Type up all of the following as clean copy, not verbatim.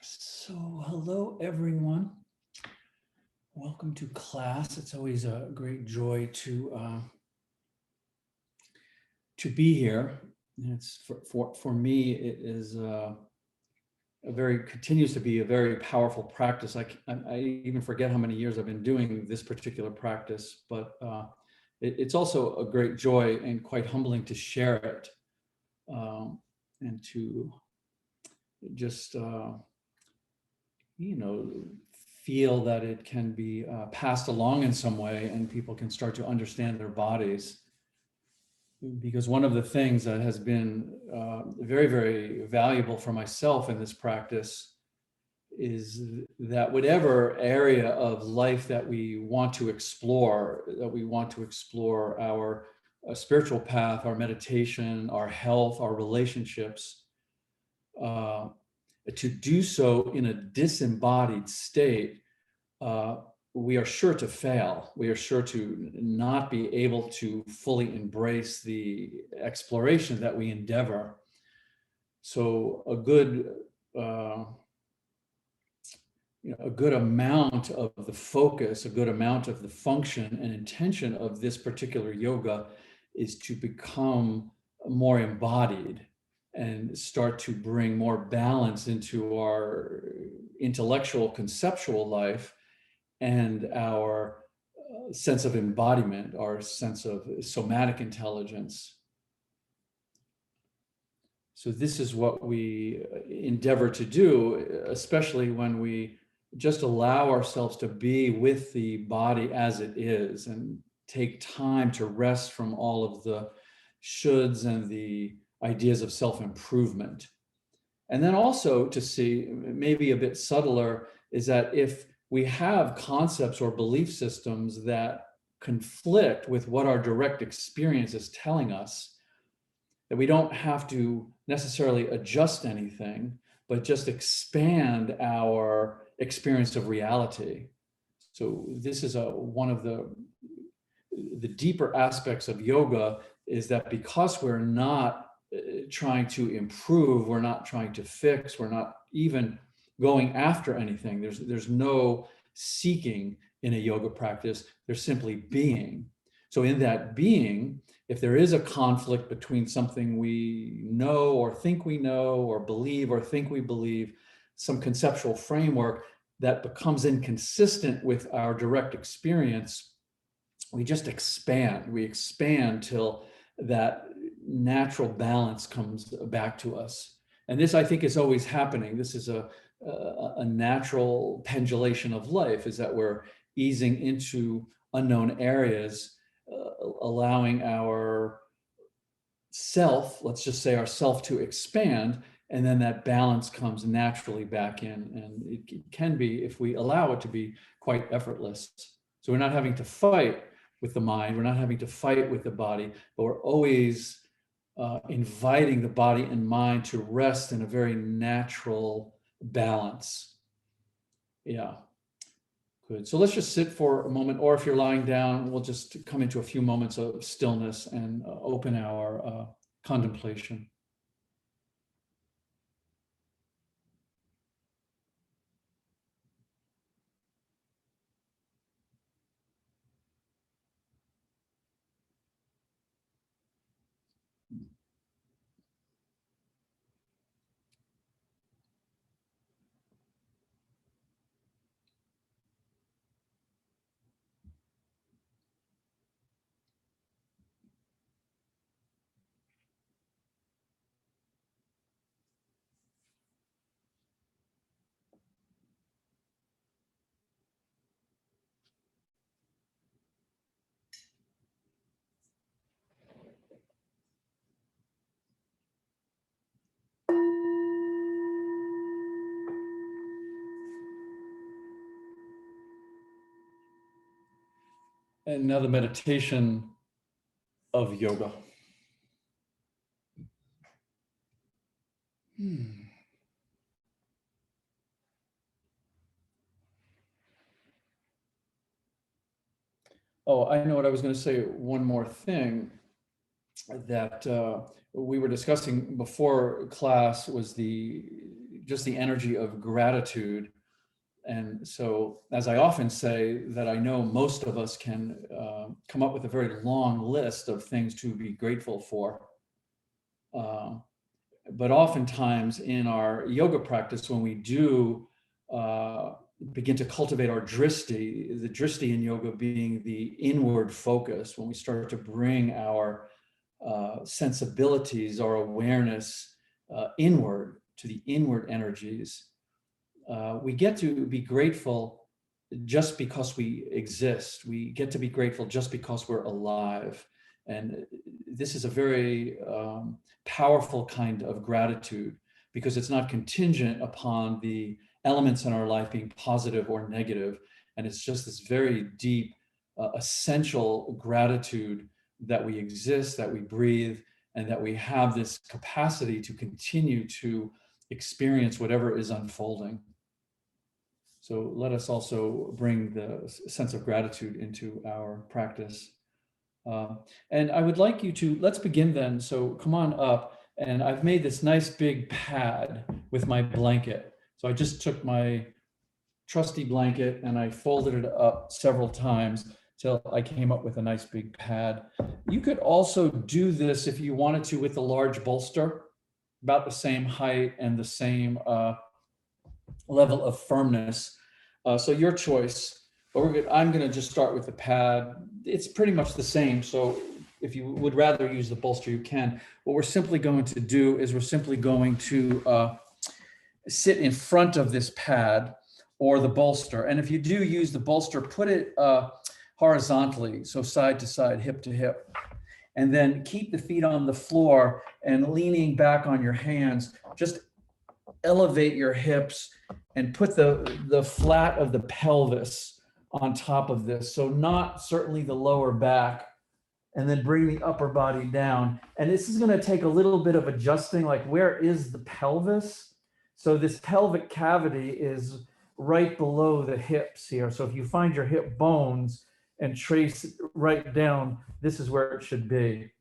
So, hello everyone. Welcome to class. It's always a great joy to be here. And it's for me. It is continues to be a very powerful practice. I even forget how many years I've been doing this particular practice, but it's also a great joy and quite humbling to share it and to just feel that it can be passed along in some way and people can start to understand their bodies. Because one of the things that has been very, very valuable for myself in this practice is that whatever area of life that we want to explore, our spiritual path, our meditation, our health, our relationships, to do so in a disembodied state, we are sure to fail. We are sure to not be able to fully embrace the exploration that we endeavor. So a good amount of the focus, a good amount of the function and intention of this particular yoga is to become more embodied and start to bring more balance into our intellectual, conceptual life and our sense of embodiment, our sense of somatic intelligence. So this is what we endeavor to do, especially when we just allow ourselves to be with the body as it is and take time to rest from all of the shoulds and the ideas of self-improvement. And then also to see, maybe a bit subtler, is that if we have concepts or belief systems that conflict with what our direct experience is telling us, that we don't have to necessarily adjust anything, but just expand our experience of reality. So this is one of the deeper aspects of yoga, is that because we're not trying to improve, we're not trying to fix, we're not even going after anything. There's no seeking in a yoga practice. There's simply being. So in that being, if there is a conflict between something we know or think we know or believe or think we believe, some conceptual framework that becomes inconsistent with our direct experience, we just expand. We expand till that natural balance comes back to us. And this, I think, is always happening. This is a natural pendulation of life, is that we're easing into unknown areas, allowing our self, let's just say our self, to expand, and then that balance comes naturally back in. And it can be, if we allow it to be, quite effortless. So we're not having to fight with the mind, we're not having to fight with the body, but we're always inviting the body and mind to rest in a very natural balance. Yeah, good. So let's just sit for a moment, or if you're lying down, we'll just come into a few moments of stillness and open our contemplation. And now the meditation of yoga. Oh, I know what I was going to say. One more thing. that we were discussing before class was just the energy of gratitude. And so, as I often say, that I know most of us can come up with a very long list of things to be grateful for. But oftentimes in our yoga practice, when we do begin to cultivate our drishti, the drishti in yoga being the inward focus, when we start to bring our sensibilities, our awareness inward to the inward energies, we get to be grateful just because we exist. We get to be grateful just because we're alive. And this is a very powerful kind of gratitude, because it's not contingent upon the elements in our life being positive or negative. And it's just this very deep, essential gratitude that we exist, that we breathe, and that we have this capacity to continue to experience whatever is unfolding. So let us also bring the sense of gratitude into our practice. And I would like you to, let's begin then. So come on up. And I've made this nice big pad with my blanket. So I just took my trusty blanket and I folded it up several times till I came up with a nice big pad. You could also do this if you wanted to with a large bolster, about the same height and the same level of firmness. So your choice. But I'm going to just start with the pad. It's pretty much the same. So if you would rather use the bolster, you can. What we're simply going to do is we're simply going to sit in front of this pad or the bolster. And if you do use the bolster, put it horizontally, so side to side, hip to hip. And then keep the feet on the floor and leaning back on your hands. Just elevate your hips and put the flat of the pelvis on top of this. So not certainly the lower back, and then bring the upper body down. And this is going to take a little bit of adjusting, like where is the pelvis? So this pelvic cavity is right below the hips here. So if you find your hip bones and trace right down, this is where it should be.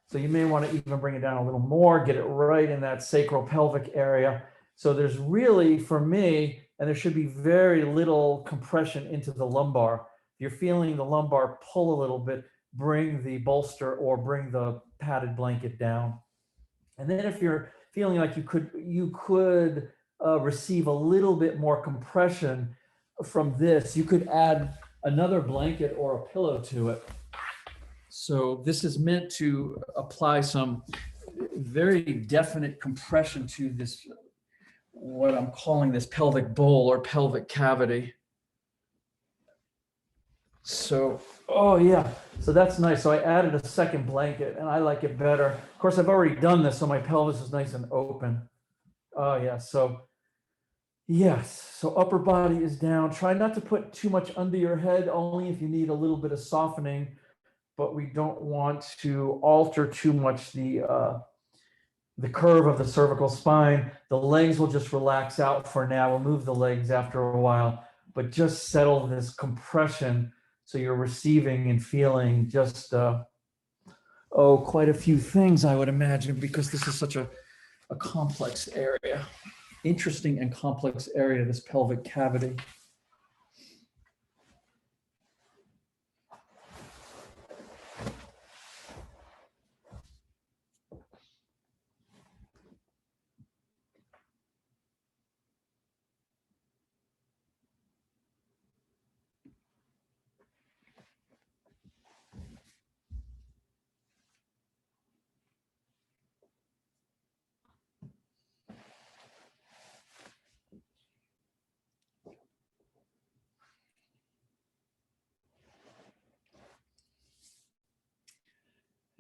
So you may want to even bring it down a little more, get it right in that sacral pelvic area. So there's really, for me, and there should be very little compression into the lumbar. If you're feeling the lumbar pull a little bit, bring the bolster or bring the padded blanket down. And then if you're feeling like you could receive a little bit more compression from this, you could add another blanket or a pillow to it. So this is meant to apply some very definite compression to this, what I'm calling this pelvic bowl or pelvic cavity. So, oh yeah, so that's nice. So I added a second blanket and I like it better. Of course, I've already done this, so my pelvis is nice and open. Oh yeah, so yes, so upper body is down. Try not to put too much under your head, only if you need a little bit of softening, but we don't want to alter too much the curve of the cervical spine. The legs will just relax out for now. We'll move the legs after a while, but just settle this compression so you're receiving and feeling just, quite a few things, I would imagine, because this is such a complex area, interesting and complex area, this pelvic cavity.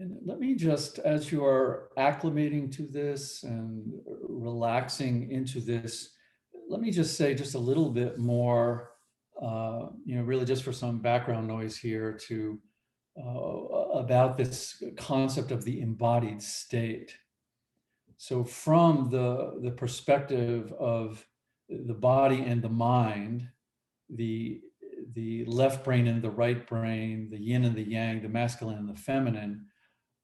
And let me just, as you are acclimating to this and relaxing into this, let me just say just a little bit more, really just for some background noise here about this concept of the embodied state. So from the perspective of the body and the mind, the left brain and the right brain, the yin and the yang, the masculine and the feminine,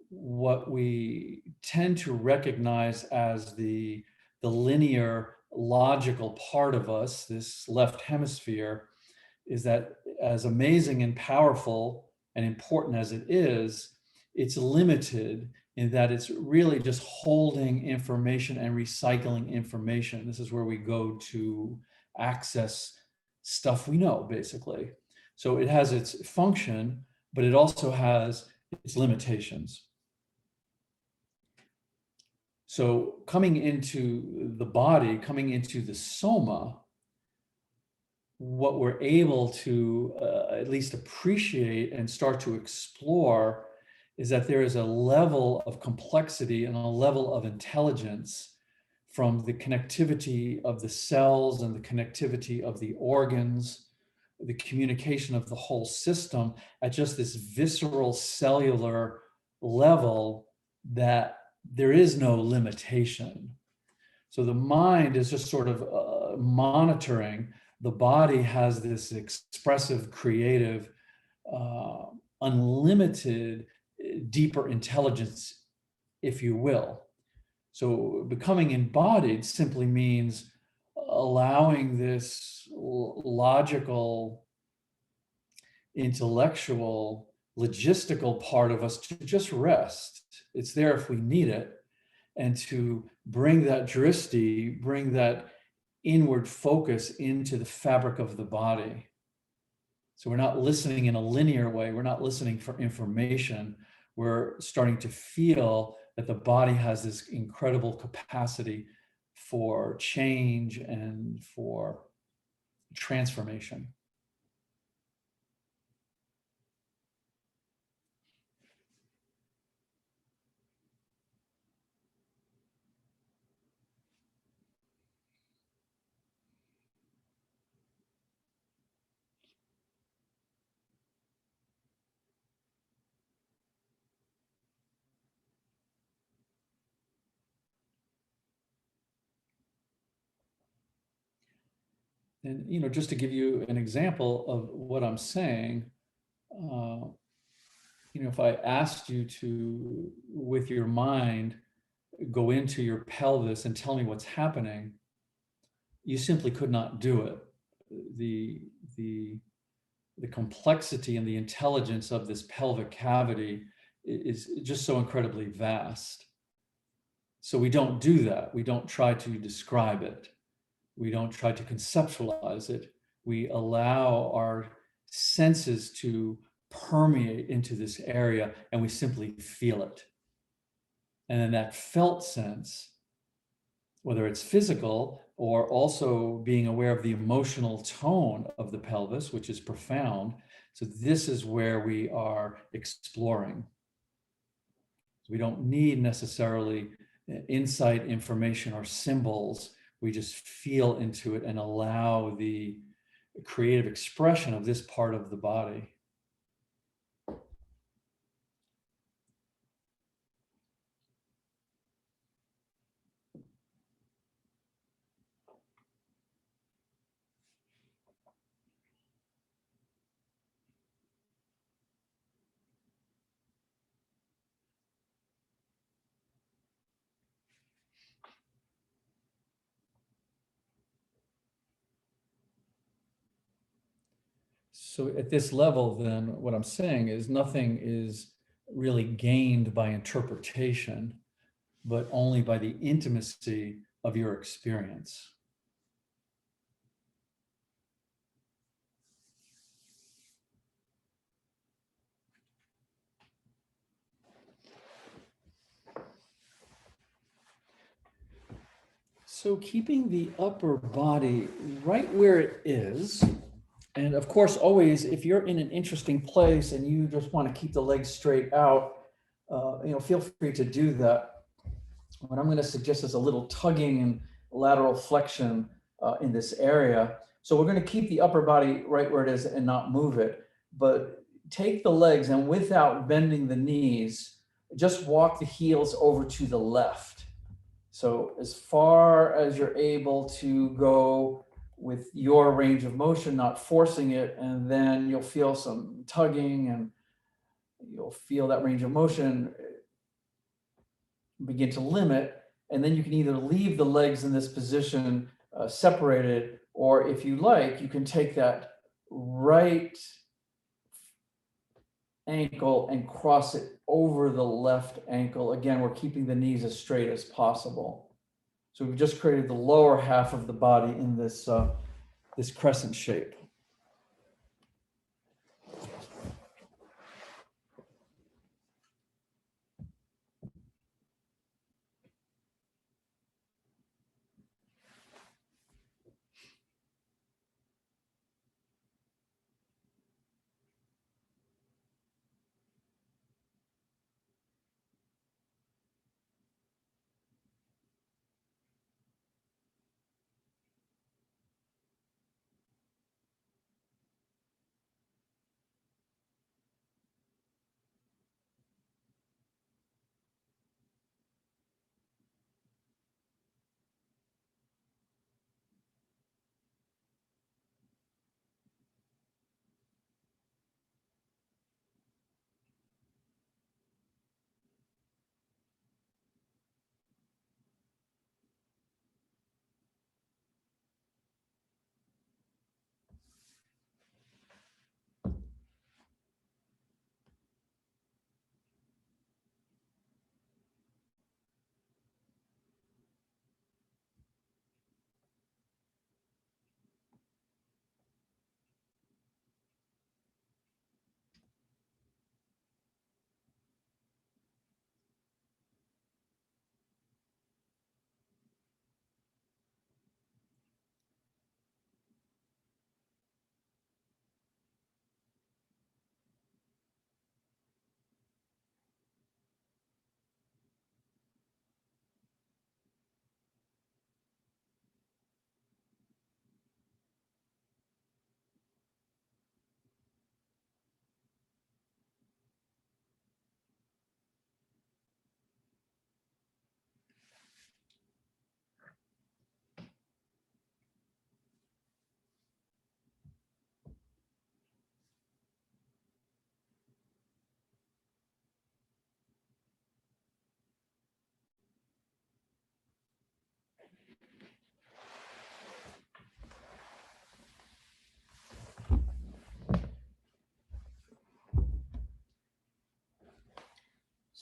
what we tend to recognize as the linear, logical part of us, this left hemisphere, is that as amazing and powerful and important as it is, it's limited in that it's really just holding information and recycling information. This is where we go to access stuff we know, basically. So it has its function, but it also has its limitations. So coming into the body, coming into the soma, what we're able to at least appreciate and start to explore is that there is a level of complexity and a level of intelligence from the connectivity of the cells and the connectivity of the organs, the communication of the whole system at just this visceral cellular level, that there is no limitation. So the mind is just sort of monitoring. The body has this expressive, creative, unlimited, deeper intelligence, if you will. So becoming embodied simply means allowing this logical, intellectual, logistical part of us to just rest. It's there if we need it, and to bring that drishti, bring that inward focus into the fabric of the body. So we're not listening in a linear way. We're not listening for information. We're starting to feel that the body has this incredible capacity for change and for transformation. And, just to give you an example of what I'm saying, if I asked you to, with your mind, go into your pelvis and tell me what's happening, you simply could not do it. The complexity and the intelligence of this pelvic cavity is just so incredibly vast. So we don't do that. We don't try to describe it. We don't try to conceptualize it. We allow our senses to permeate into this area, and we simply feel it. And then that felt sense, whether it's physical or also being aware of the emotional tone of the pelvis, which is profound. So this is where we are exploring. We don't need necessarily insight, information, or symbols. We just feel into it and allow the creative expression of this part of the body. So at this level, then, what I'm saying is nothing is really gained by interpretation, but only by the intimacy of your experience. So keeping the upper body right where it is, and of course, always, if you're in an interesting place and you just want to keep the legs straight out, feel free to do that. What I'm going to suggest is a little tugging and lateral flexion in this area. So we're going to keep the upper body right where it is and not move it, but take the legs and without bending the knees, just walk the heels over to the left. So as far as you're able to go with your range of motion, not forcing it, and then you'll feel some tugging and you'll feel that range of motion begin to limit. And then you can either leave the legs in this position separated, or if you like, you can take that right ankle and cross it over the left ankle. Again, we're keeping the knees as straight as possible. So we've just created the lower half of the body in this, this crescent shape.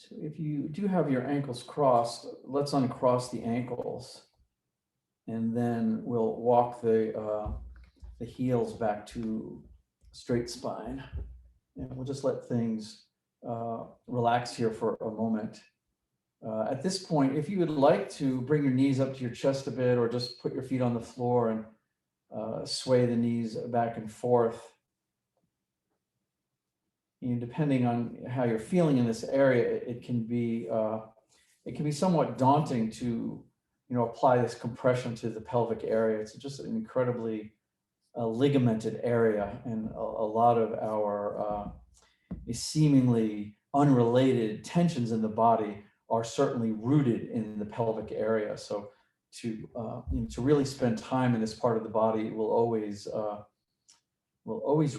So if you do have your ankles crossed, let's uncross the ankles. And then we'll walk the heels back to straight spine. And we'll just let things relax here for a moment. At this point, if you would like to bring your knees up to your chest a bit, or just put your feet on the floor and sway the knees back and forth, depending on how you're feeling in this area, it can be somewhat daunting to apply this compression to the pelvic area. It's just an incredibly ligamented area, and a lot of our seemingly unrelated tensions in the body are certainly rooted in the pelvic area. So to really spend time in this part of the body will always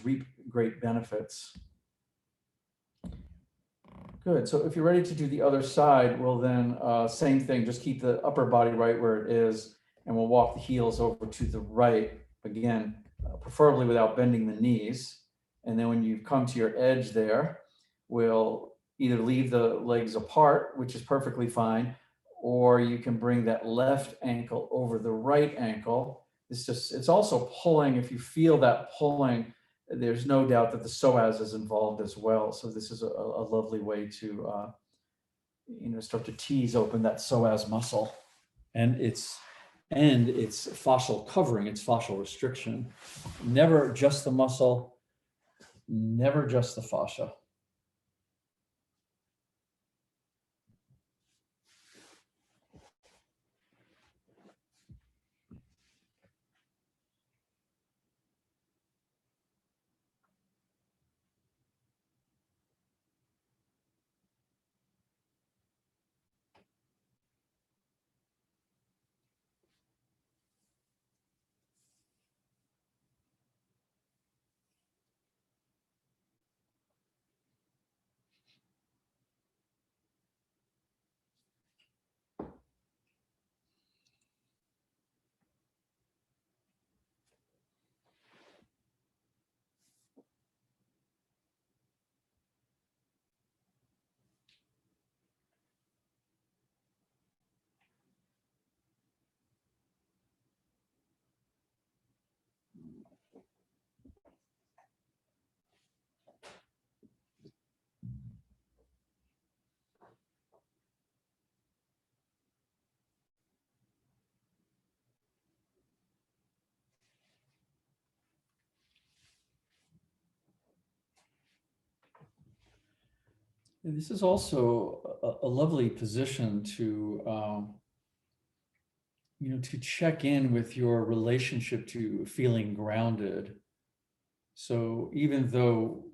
reap great benefits. Good. So if you're ready to do the other side, we'll then same thing, just keep the upper body right where it is, and we'll walk the heels over to the right, again, preferably without bending the knees. And then when you come to your edge there, we'll either leave the legs apart, which is perfectly fine, or you can bring that left ankle over the right ankle. It's also pulling. If you feel that pulling, there's no doubt that the psoas is involved as well. So this is a lovely way to start to tease open that psoas muscle and its fascial covering, its fascial restriction. Never just the muscle, never just the fascia. And this is also a lovely position to, to check in with your relationship to feeling grounded. So even though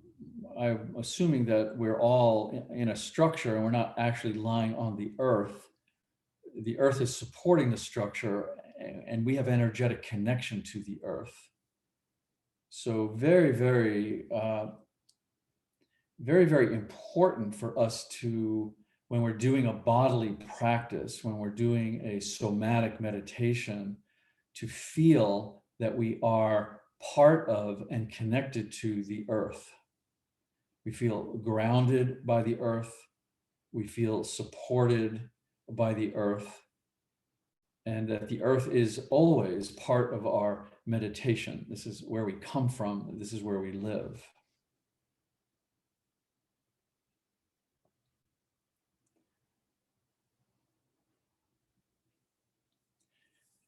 I'm assuming that we're all in a structure and we're not actually lying on the earth is supporting the structure, and we have energetic connection to the earth. So very, very, very, very important for us to, when we're doing a bodily practice, when we're doing a somatic meditation, to feel that we are part of and connected to the earth. We feel grounded by the earth. We feel supported by the earth. And that the earth is always part of our meditation. This is where we come from. This is where we live.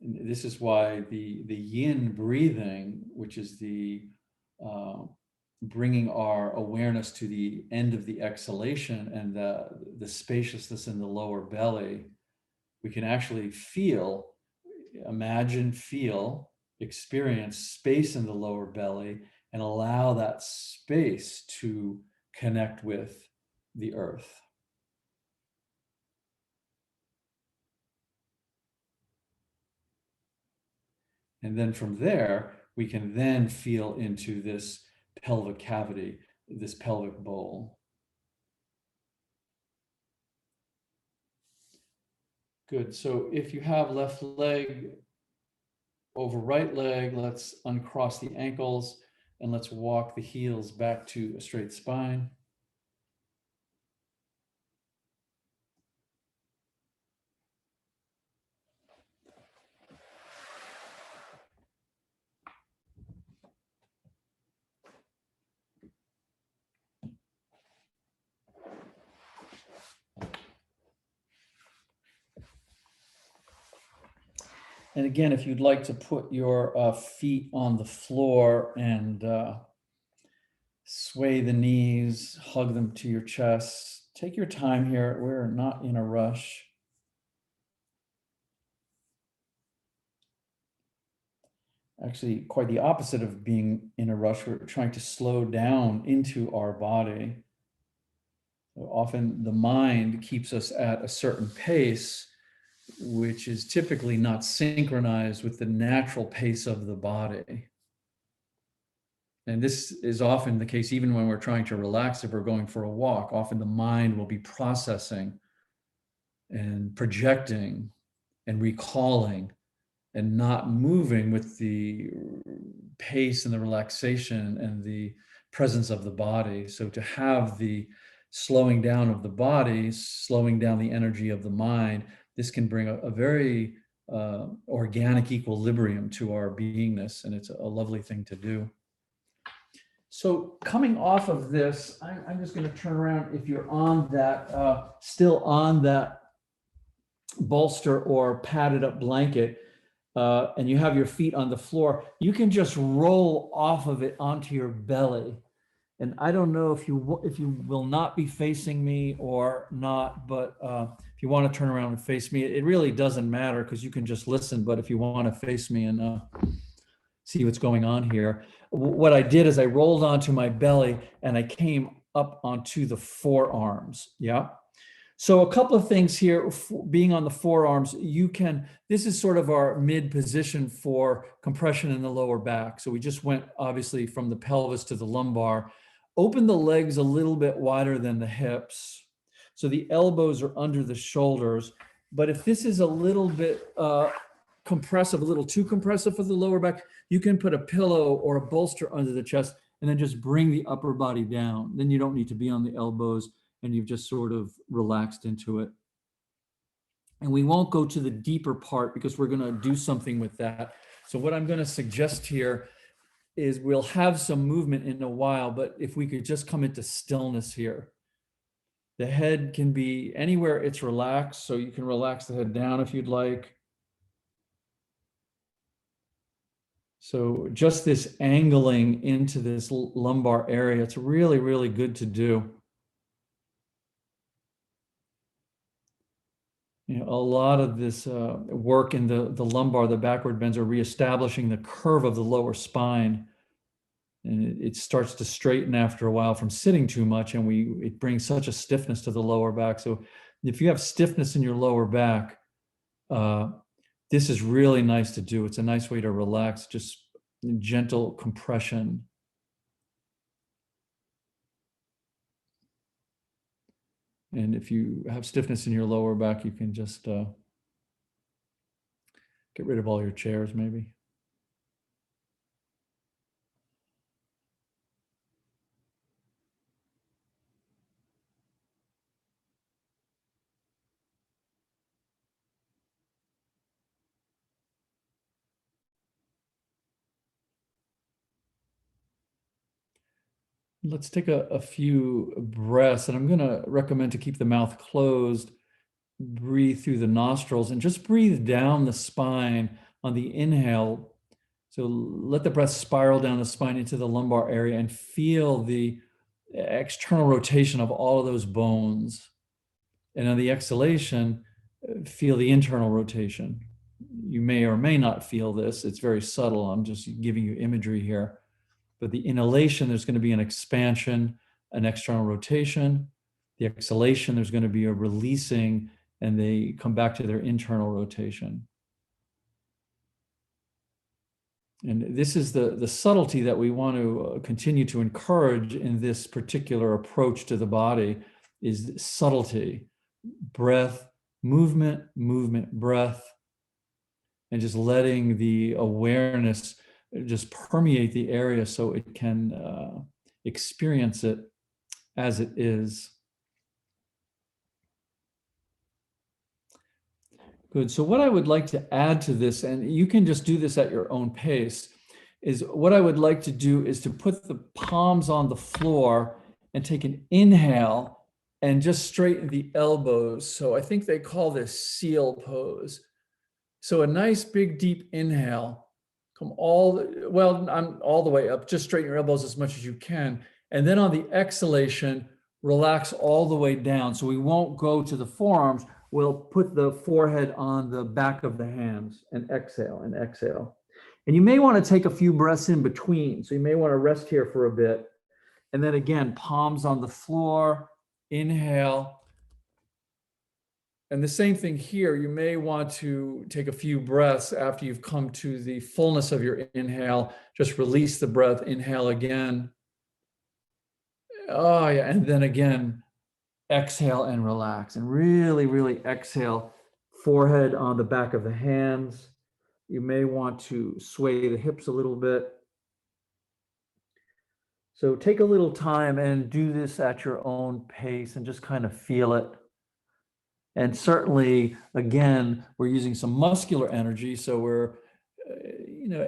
And this is why the yin breathing, which is the bringing our awareness to the end of the exhalation and the spaciousness in the lower belly, we can actually feel, imagine, feel, experience space in the lower belly and allow that space to connect with the earth. And then from there, we can then feel into this pelvic cavity, this pelvic bowl. Good. So if you have left leg over right leg, let's uncross the ankles and let's walk the heels back to a straight spine. And again, if you'd like to put your feet on the floor and sway the knees, hug them to your chest, take your time here. We're not in a rush. Actually, quite the opposite of being in a rush. We're trying to slow down into our body. So often the mind keeps us at a certain pace, which is typically not synchronized with the natural pace of the body. And this is often the case even when we're trying to relax. If we're going for a walk, often the mind will be processing and projecting and recalling and not moving with the pace and the relaxation and the presence of the body. So to have the slowing down of the body, slowing down the energy of the mind, this can bring a very organic equilibrium to our beingness, and it's a lovely thing to do. So coming off of this, I'm just going to turn around. If you're on that, still on that bolster or padded up blanket, and you have your feet on the floor, you can just roll off of it onto your belly. And I don't know if you will not be facing me or not, but if you want to turn around and face me, it really doesn't matter because you can just listen. But if you want to face me and see what's going on here, what I did is I rolled onto my belly and I came up onto the forearms. Yeah. So a couple of things here, being on the forearms, this is sort of our mid position for compression in the lower back. So we just went obviously from the pelvis to the lumbar. Open the legs a little bit wider than the hips. So the elbows are under the shoulders. But if this is a little bit compressive, a little too compressive for the lower back, you can put a pillow or a bolster under the chest and then just bring the upper body down. Then you don't need to be on the elbows and you've just sort of relaxed into it. And we won't go to the deeper part because we're going to do something with that. So what I'm going to suggest here is we'll have some movement in a while, but if we could just come into stillness here. The head can be anywhere it's relaxed, so you can relax the head down if you'd like. So just this angling into this lumbar area, it's really, really good to do. A lot of this work in the lumbar, the backward bends, are reestablishing the curve of the lower spine. And it starts to straighten after a while from sitting too much, and it brings such a stiffness to the lower back. So if you have stiffness in your lower back, this is really nice to do. It's a nice way to relax, just gentle compression. And if you have stiffness in your lower back, you can just get rid of all your chairs, maybe. Let's take a few breaths, and I'm going to recommend to keep the mouth closed, breathe through the nostrils, and just breathe down the spine on the inhale. So let the breath spiral down the spine into the lumbar area and feel the external rotation of all of those bones. And on the exhalation, feel the internal rotation. You may or may not feel this. It's very subtle. I'm just giving you imagery here. But the inhalation, there's going to be an expansion, an external rotation. The exhalation, there's going to be a releasing, and they come back to their internal rotation. And this is the subtlety that we want to continue to encourage in this particular approach to the body, is subtlety, breath, movement, movement, breath, and just letting the awareness just permeate the area so it can experience it as it is. Good. So what I would like to add to this, and you can just do this at your own pace, is what I would like to do is to put the palms on the floor and take an inhale and just straighten the elbows. So I think they call this seal pose. So a nice big deep inhale, come all the way up, just straighten your elbows as much as you can. And then on the exhalation, relax all the way down. So we won't go to the forearms. We'll put the forehead on the back of the hands and exhale and exhale. And you may want to take a few breaths in between. So you may want to rest here for a bit. And then again, palms on the floor, inhale. And the same thing here, you may want to take a few breaths after you've come to the fullness of your inhale. Just release the breath, inhale again. Oh yeah, and then again, exhale and relax. And really, really exhale, forehead on the back of the hands. You may want to sway the hips a little bit. So take a little time and do this at your own pace and just kind of feel it. And certainly, again, we're using some muscular energy, so we're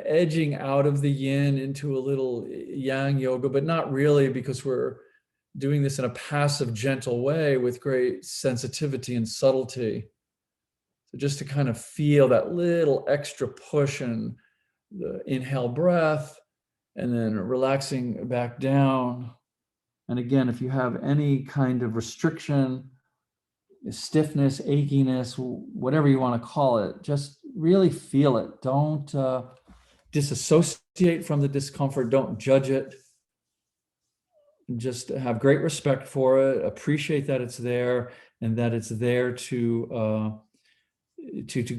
edging out of the yin into a little yang yoga, but not really, because we're doing this in a passive, gentle way with great sensitivity and subtlety. So just to kind of feel that little extra push and the inhale breath, and then relaxing back down. And again, if you have any kind of restriction, stiffness, achiness, whatever you want to call it, just really feel it. Don't disassociate from the discomfort. Don't judge it. Just have great respect for it. Appreciate that it's there, and that it's there to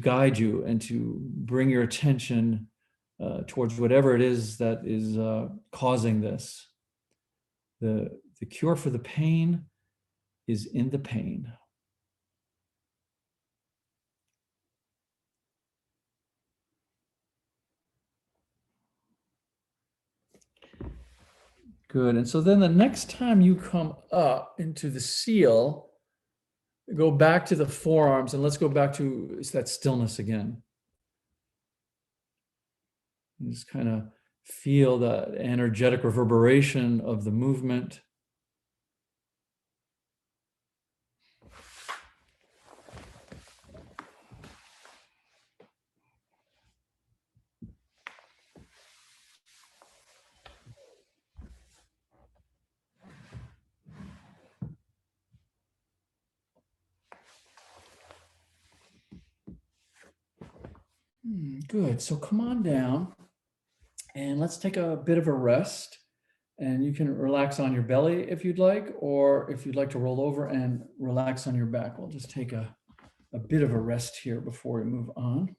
guide you and to bring your attention towards whatever it is that is causing this. The cure for the pain is in the pain. Good. And so then the next time you come up into the seal, go back to the forearms, and let's go back to that stillness again. And just kind of feel that energetic reverberation of the movement. Good. So come on down and let's take a bit of a rest. And you can relax on your belly if you'd like, or if you'd like to roll over and relax on your back. We'll just take a bit of a rest here before we move on.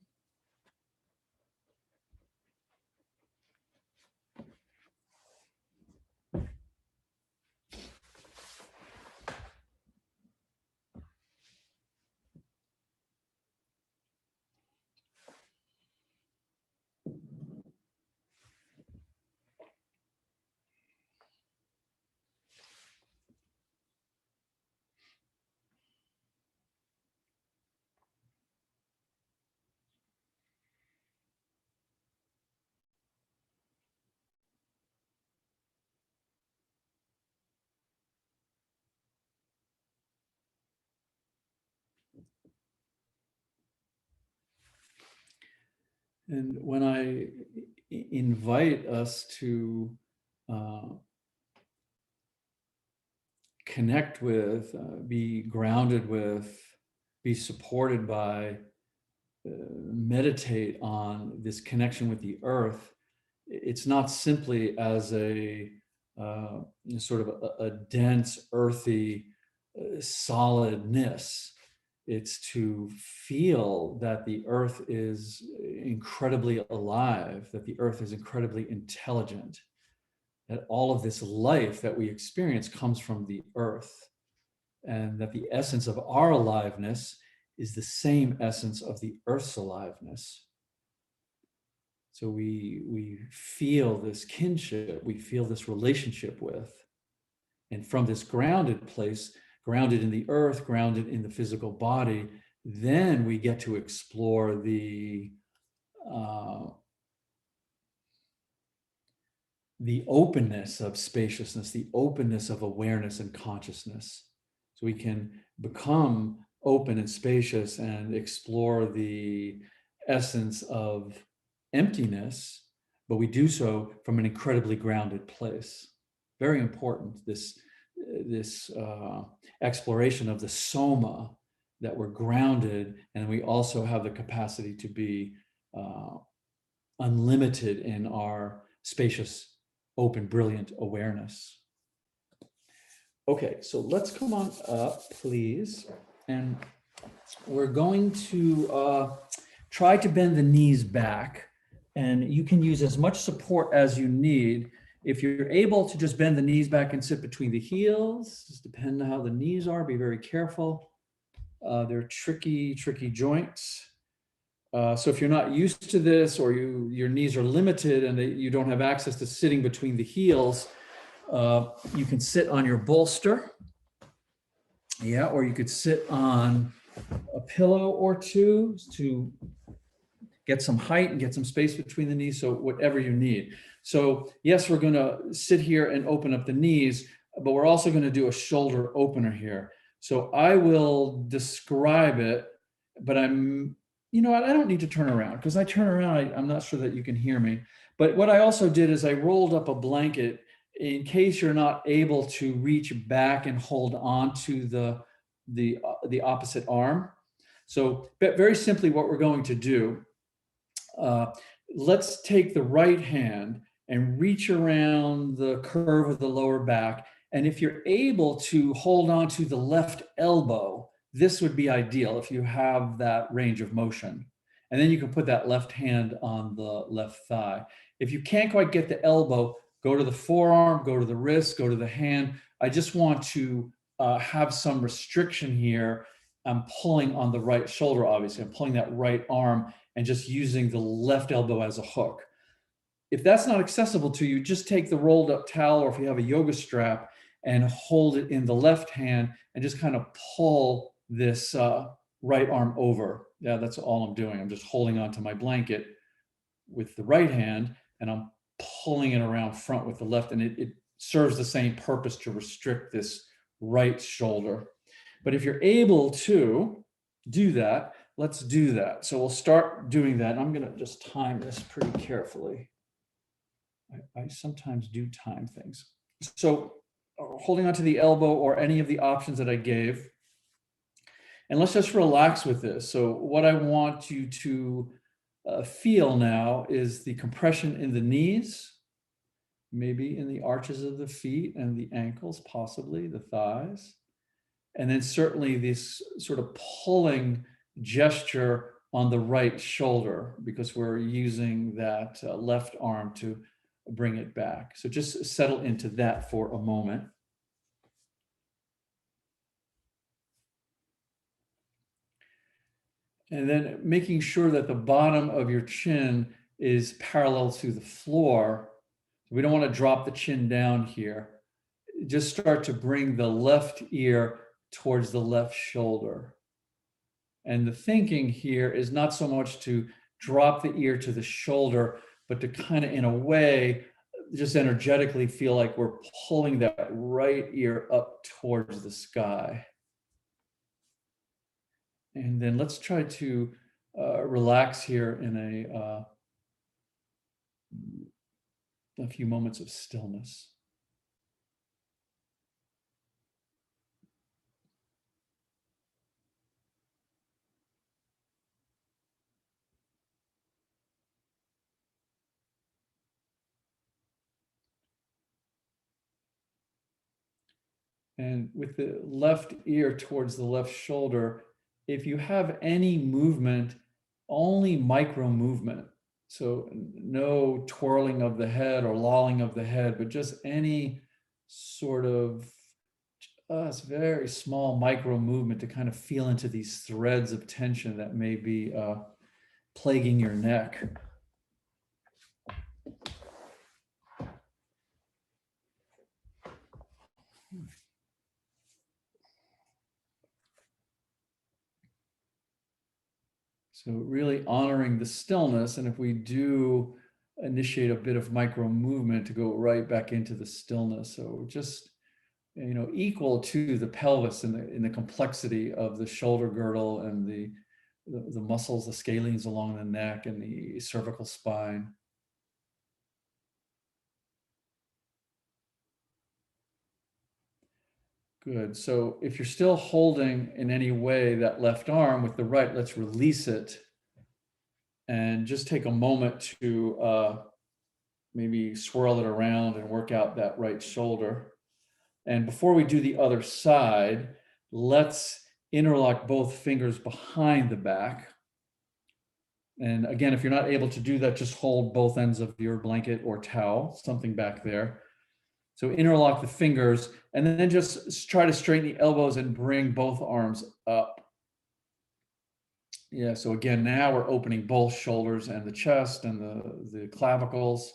And when I invite us to connect with, be grounded with, be supported by, meditate on this connection with the earth, it's not simply as a sort of a dense, earthy solidness. It's to feel that the earth is incredibly alive, that the earth is incredibly intelligent, that all of this life that we experience comes from the earth, and that the essence of our aliveness is the same essence of the earth's aliveness. So we feel this kinship, we feel this relationship with, and from this grounded place, grounded in the earth, grounded in the physical body, then we get to explore the openness of spaciousness, the openness of awareness and consciousness. So we can become open and spacious and explore the essence of emptiness, but we do so from an incredibly grounded place. Very important, this exploration of the soma, that we're grounded, and we also have the capacity to be unlimited in our spacious, open, brilliant awareness. Okay, so let's come on up, please. And we're going to try to bend the knees back. And you can use as much support as you need. If you're able to just bend the knees back and sit between the heels, just depending on how the knees are, be very careful. They're tricky joints. So if you're not used to this, or your knees are limited and you don't have access to sitting between the heels, you can sit on your bolster. Yeah, or you could sit on a pillow or two to get some height and get some space between the knees. So whatever you need. So yes, we're going to sit here and open up the knees, but we're also going to do a shoulder opener here. So I will describe it, but you know what, I don't need to turn around, because I turn around, I'm not sure that you can hear me. But what I also did is I rolled up a blanket in case you're not able to reach back and hold on to the opposite arm. So very simply, what we're going to do, let's take the right hand and reach around the curve of the lower back. And if you're able to hold on to the left elbow, this would be ideal if you have that range of motion. And then you can put that left hand on the left thigh. If you can't quite get the elbow, go to the forearm, go to the wrist, go to the hand. I just want to have some restriction here. I'm pulling on the right shoulder, obviously. I'm pulling that right arm and just using the left elbow as a hook. If that's not accessible to you, just take the rolled up towel, or if you have a yoga strap, and hold it in the left hand and just kind of pull this right arm over. Yeah, that's all I'm doing. I'm just holding onto my blanket with the right hand, and I'm pulling it around front with the left, and it serves the same purpose to restrict this right shoulder. But if you're able to do that, let's do that. So we'll start doing that. I'm going to just time this pretty carefully. I sometimes do time things. So holding onto the elbow or any of the options that I gave. And let's just relax with this. So what I want you to feel now is the compression in the knees, maybe in the arches of the feet and the ankles, possibly the thighs. And then certainly this sort of pulling gesture on the right shoulder, because we're using that left arm to bring it back. So just settle into that for a moment. And then making sure that the bottom of your chin is parallel to the floor. We don't want to drop the chin down here. Just start to bring the left ear towards the left shoulder. And the thinking here is not so much to drop the ear to the shoulder, but to kind of, in a way, just energetically feel like we're pulling that right ear up towards the sky. And then let's try to relax here in a few moments of stillness. And with the left ear towards the left shoulder, if you have any movement, only micro movement. So no twirling of the head or lolling of the head, but just any sort of very small micro movement to kind of feel into these threads of tension that may be plaguing your neck. So really honoring the stillness, and if we do initiate a bit of micro movement, to go right back into the stillness. So just, you know, equal to the pelvis in the complexity of the shoulder girdle and the muscles, the scalenes along the neck and the cervical spine. Good. So if you're still holding in any way that left arm with the right, let's release it and just take a moment to maybe swirl it around and work out that right shoulder. And before we do the other side, let's interlock both fingers behind the back. And again, if you're not able to do that, just hold both ends of your blanket or towel, something back there. So interlock the fingers and then just try to straighten the elbows and bring both arms up. Yeah, so again, now we're opening both shoulders and the chest and the clavicles.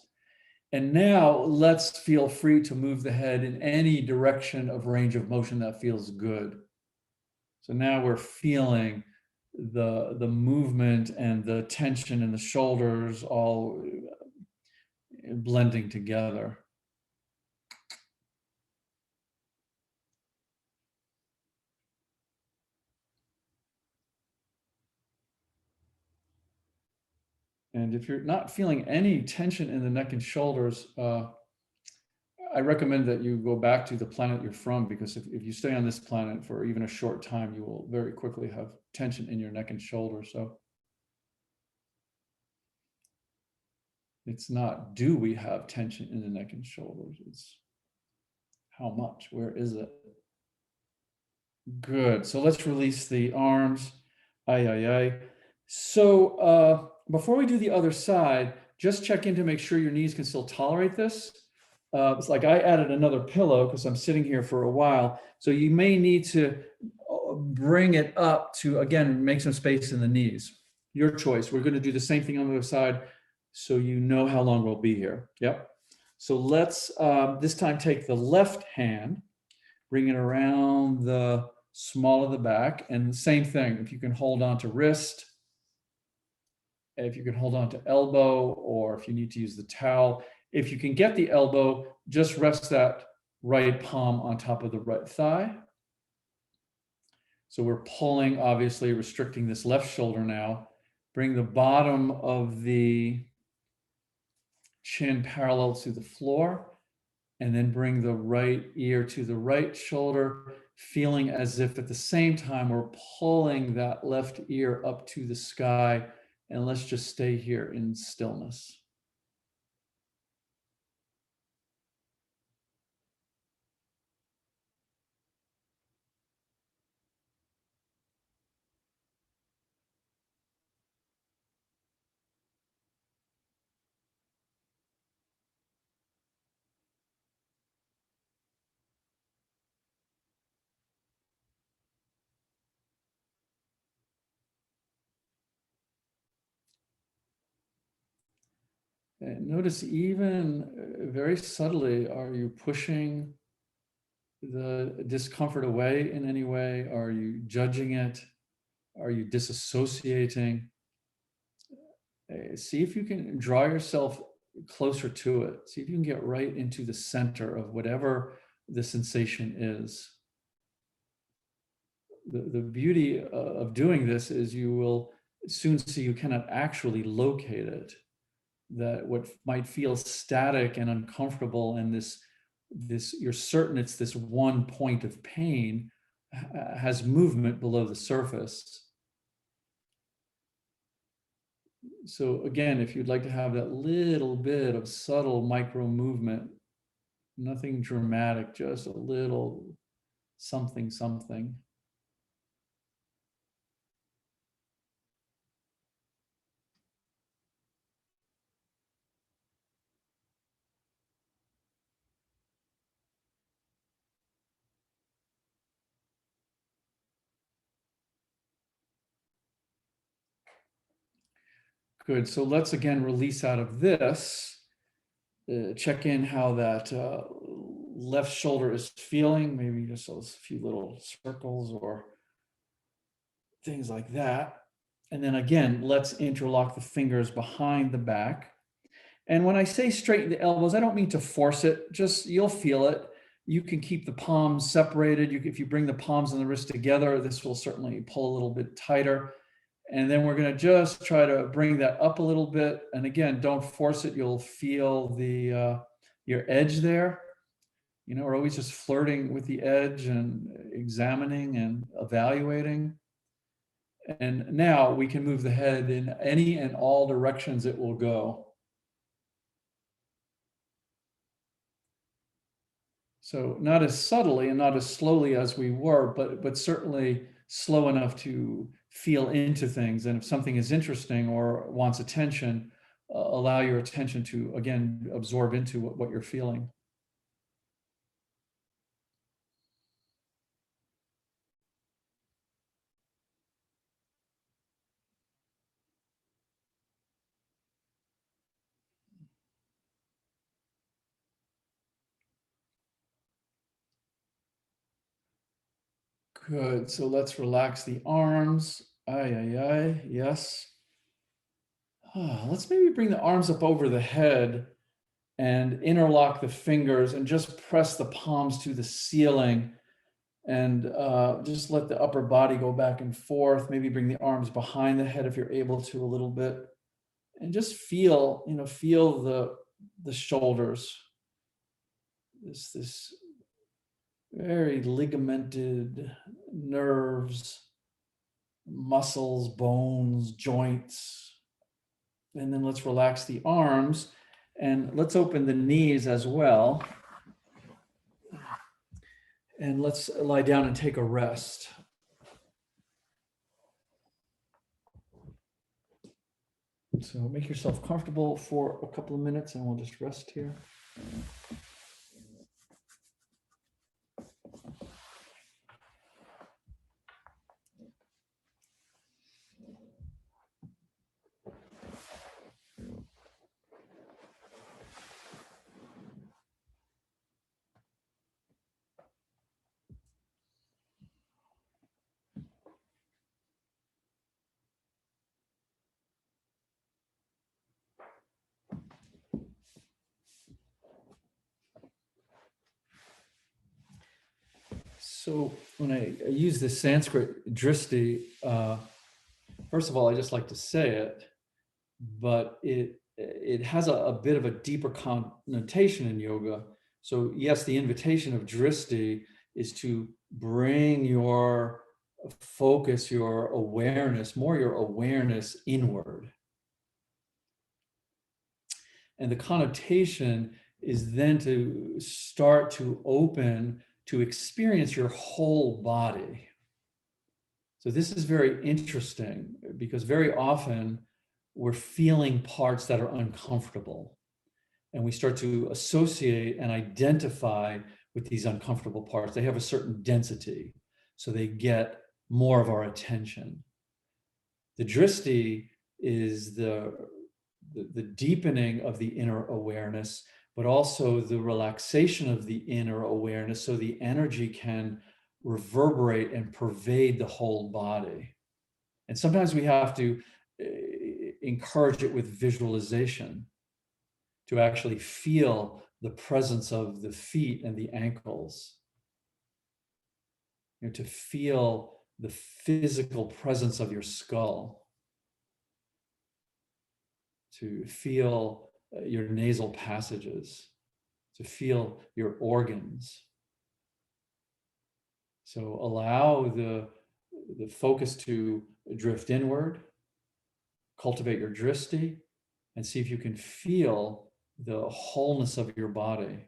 And now let's feel free to move the head in any direction of range of motion that feels good. So now we're feeling the movement and the tension in the shoulders all blending together. And if you're not feeling any tension in the neck and shoulders, I recommend that you go back to the planet you're from, because if you stay on this planet for even a short time, you will very quickly have tension in your neck and shoulders. So it's not, do we have tension in the neck and shoulders? It's how much, where is it? Good. So let's release the arms. Aye, aye, aye. So before we do the other side, just check in to make sure your knees can still tolerate this. It's like I added another pillow because I'm sitting here for a while. So you may need to bring it up to, again, make some space in the knees. Your choice. We're going to do the same thing on the other side so you know how long we'll be here. Yep. So let's this time take the left hand, bring it around the small of the back, and the same thing. If you can hold on to wrist, if you can hold on to elbow, or if you need to use the towel. If you can get the elbow, just rest that right palm on top of the right thigh. So we're pulling, obviously restricting this left shoulder now. Bring the bottom of the chin parallel to the floor, and then bring the right ear to the right shoulder, feeling as if at the same time we're pulling that left ear up to the sky and let's just stay here in stillness. And notice even very subtly, are you pushing the discomfort away in any way? Are you judging it? Are you disassociating? See if you can draw yourself closer to it. See if you can get right into the center of whatever the sensation is. The beauty of doing this is you will soon see you cannot actually locate it. That what might feel static and uncomfortable and this you're certain it's this one point of pain has movement below the surface. So again, if you'd like to have that little bit of subtle micro movement, nothing dramatic, just a little something, something. Good. So let's again release out of this. Check in how that left shoulder is feeling. Maybe just those few little circles or things like that. And then again, let's interlock the fingers behind the back. And when I say straighten the elbows, I don't mean to force it. Just you'll feel it. You can keep the palms separated. If you bring the palms and the wrist together, this will certainly pull a little bit tighter. And then we're going to just try to bring that up a little bit. And again, don't force it. You'll feel your edge there. You know, we're always just flirting with the edge and examining and evaluating. And now we can move the head in any and all directions it will go. So not as subtly and not as slowly as we were, but certainly slow enough to feel into things. And if something is interesting or wants attention, allow your attention to, again, absorb into what you're feeling. Good. So let's relax the arms. Yes. Let's maybe bring the arms up over the head and interlock the fingers and just press the palms to the ceiling and just let the upper body go back and forth. Maybe bring the arms behind the head if you're able to a little bit, and just feel, feel the shoulders. This very ligamented nerves, muscles, bones, joints. And then let's relax the arms and let's open the knees as well. And let's lie down and take a rest. So make yourself comfortable for a couple of minutes and we'll just rest here. So when I use the Sanskrit dristi, first of all, I just like to say it, but it has a bit of a deeper connotation in yoga. So yes, the invitation of dristi is to bring your focus, your awareness, more your awareness inward. And the connotation is then to start to open to experience your whole body. So this is very interesting because very often we're feeling parts that are uncomfortable, and we start to associate and identify with these uncomfortable parts. They have a certain density, so they get more of our attention. The drishti is the deepening of the inner awareness, but also the relaxation of the inner awareness so the energy can reverberate and pervade the whole body. And sometimes we have to encourage it with visualization to actually feel the presence of the feet and the ankles, to feel the physical presence of your skull, to feel your nasal passages, to feel your organs. So allow the focus to drift inward, cultivate your drishti, and see if you can feel the wholeness of your body.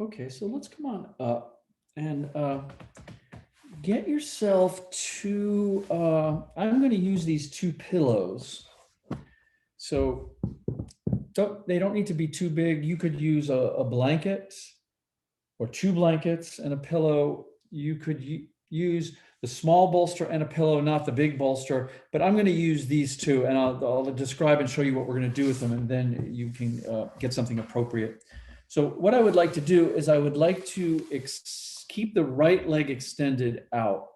Okay, so let's come on up and get yourself to, I'm going to use these two pillows. So they don't need to be too big. You could use a blanket or two blankets and a pillow. You could use the small bolster and a pillow, not the big bolster, but I'm going to use these two, and I'll describe and show you what we're going to do with them, and then you can get something appropriate. So what I would like to do is I would like to keep the right leg extended out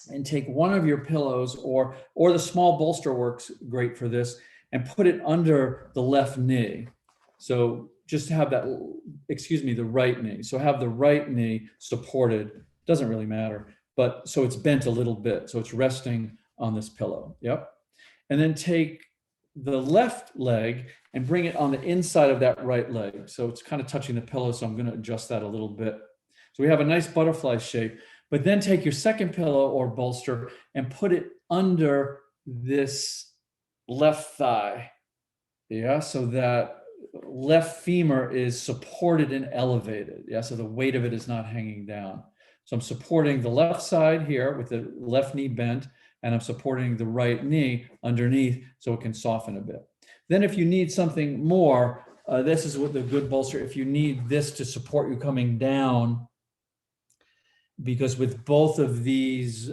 and take one of your pillows, or the small bolster works great for this, and put it under the left knee. So just have that, the right knee. So have the right knee supported, doesn't really matter, but so it's bent a little bit. So it's resting on this pillow. Yep. And then take the left leg and bring it on the inside of that right leg. So it's kind of touching the pillow. So I'm going to adjust that a little bit. So we have a nice butterfly shape, but then take your second pillow or bolster and put it under this left thigh. Yeah. So that left femur is supported and elevated. Yeah. So the weight of it is not hanging down. So I'm supporting the left side here with the left knee bent, and I'm supporting the right knee underneath so it can soften a bit. Then if you need something more, this is what the good bolster, if you need this to support you coming down, because with both of these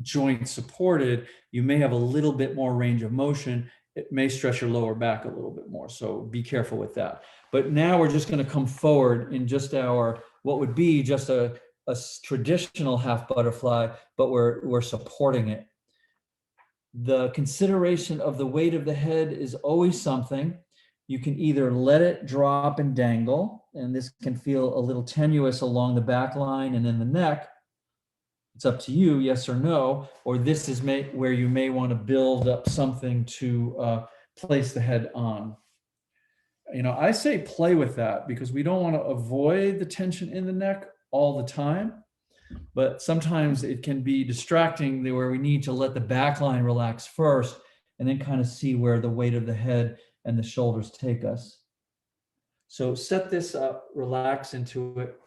joints supported, you may have a little bit more range of motion. It may stress your lower back a little bit more. So be careful with that. But now we're just going to come forward in just our, what would be just a traditional half butterfly, but we're supporting it. The consideration of the weight of the head is always something. You can either let it drop and dangle, and this can feel a little tenuous along the back line and in the neck. It's up to you, yes or no, or this is where you may want to build up something to place the head on. I say play with that because we don't want to avoid the tension in the neck all the time, but sometimes it can be distracting where we need to let the back line relax first and then kind of see where the weight of the head and the shoulders take us. So set this up, relax into it.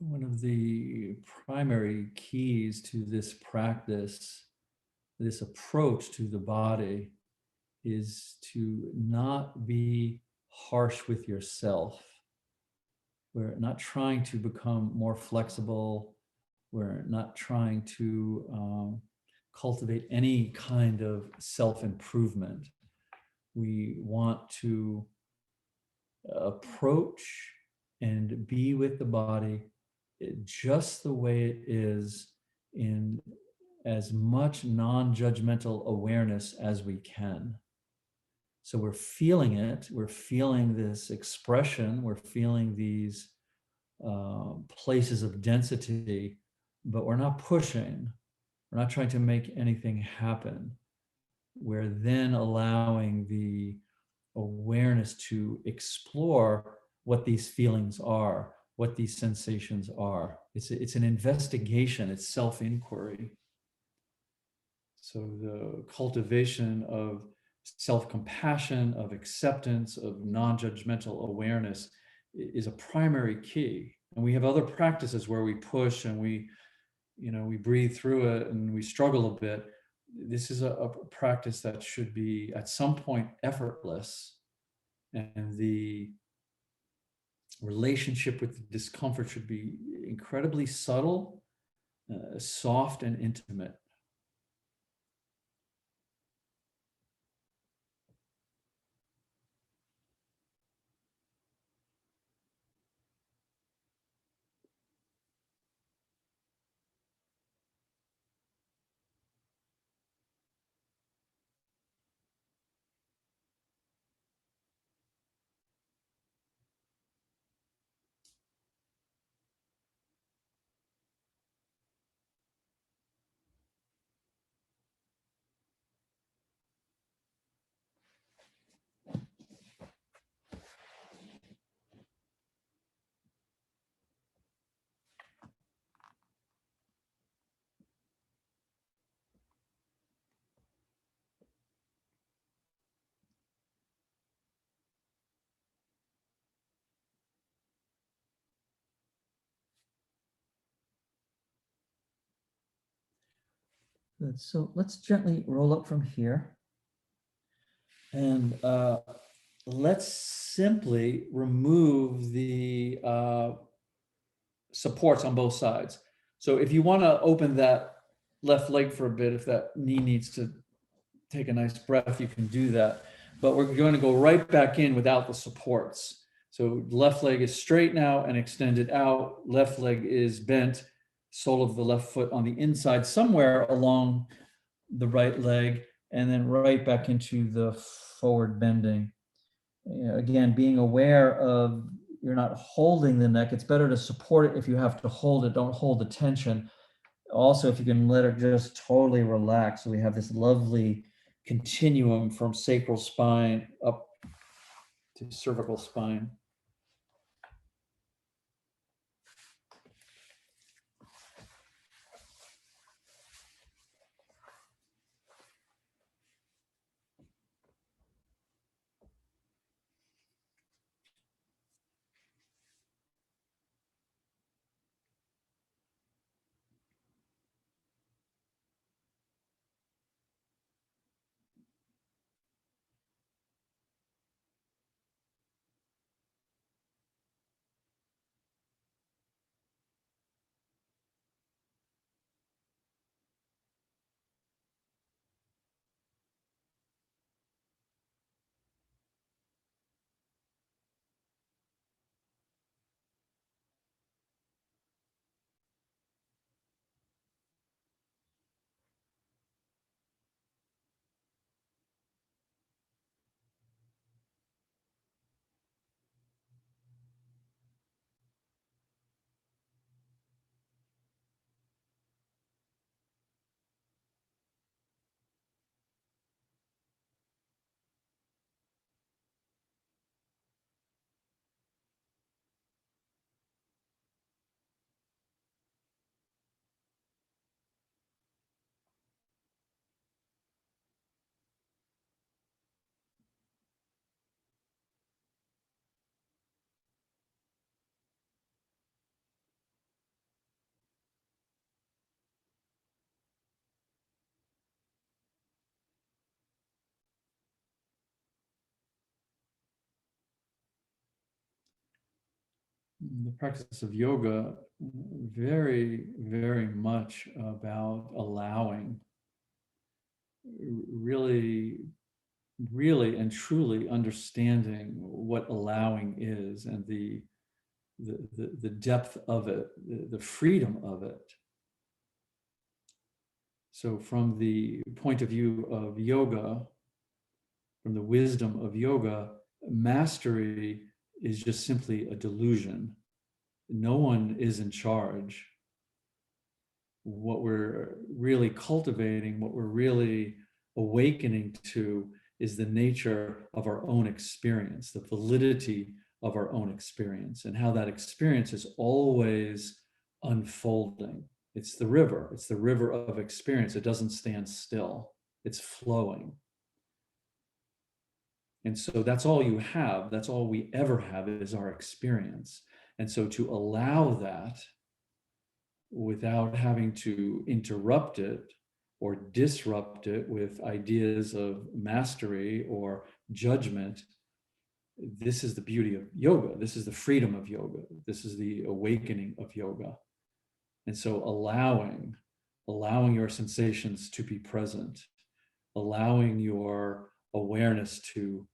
one of the primary keys to this practice, this approach to the body, is to not be harsh with yourself. We're not trying to become more flexible. We're not trying to cultivate any kind of self-improvement. We want to approach and be with the body just the way it is, in as much non-judgmental awareness as we can. So we're feeling it, we're feeling this expression, we're feeling these places of density, but we're not pushing, we're not trying to make anything happen. We're then allowing the awareness to explore what these feelings are, what these sensations are. It's an investigation, it's self-inquiry. So the cultivation of self-compassion, of acceptance, of non-judgmental awareness is a primary key. And we have other practices where we push and we breathe through it and we struggle a bit. This is a practice that should be at some point effortless, and the relationship with the discomfort should be incredibly subtle, soft, and intimate. Good. So let's gently roll up from here. And let's simply remove the supports on both sides. So if you want to open that left leg for a bit, if that knee needs to take a nice breath, you can do that. But we're going to go right back in without the supports. So left leg is straight now and extended out. Left leg is bent, sole of the left foot on the inside, somewhere along the right leg, and then right back into the forward bending. Again, being aware of you're not holding the neck. It's better to support it if you have to hold it. Don't hold the tension. Also, if you can let it just totally relax. So we have this lovely continuum from sacral spine up to cervical spine. the practice of yoga very, very much about allowing, really, really and truly understanding what allowing is, and the depth of it, the freedom of it. So from the point of view of yoga, from the wisdom of yoga, mastery is just simply a delusion. No one is in charge. What we're really cultivating, what we're really awakening to, is the nature of our own experience, the validity of our own experience, and how that experience is always unfolding. It's the river of experience. It doesn't stand still, it's flowing. And so that's all you have, that's all we ever have, is our experience. And so to allow that without having to interrupt it or disrupt it with ideas of mastery or judgment, this is the beauty of yoga. This is the freedom of yoga. This is the awakening of yoga. And so allowing your sensations to be present, allowing your awareness to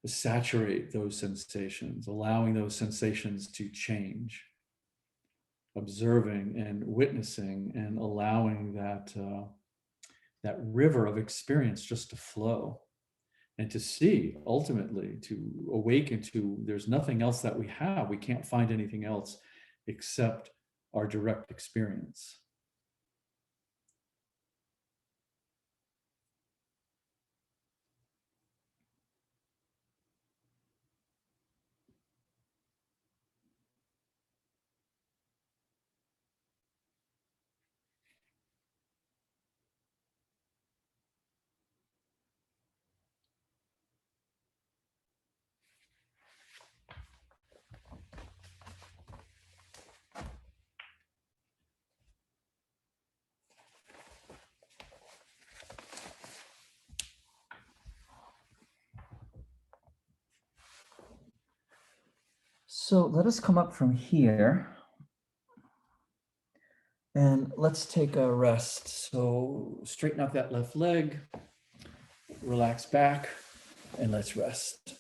saturate those sensations, allowing those sensations to change, observing and witnessing and allowing that river of experience just to flow, and to see, ultimately, to awaken to, there's nothing else that we have. We can't find anything else except our direct experience. So let us come up from here and let's take a rest. So straighten out that left leg, relax back, and let's rest.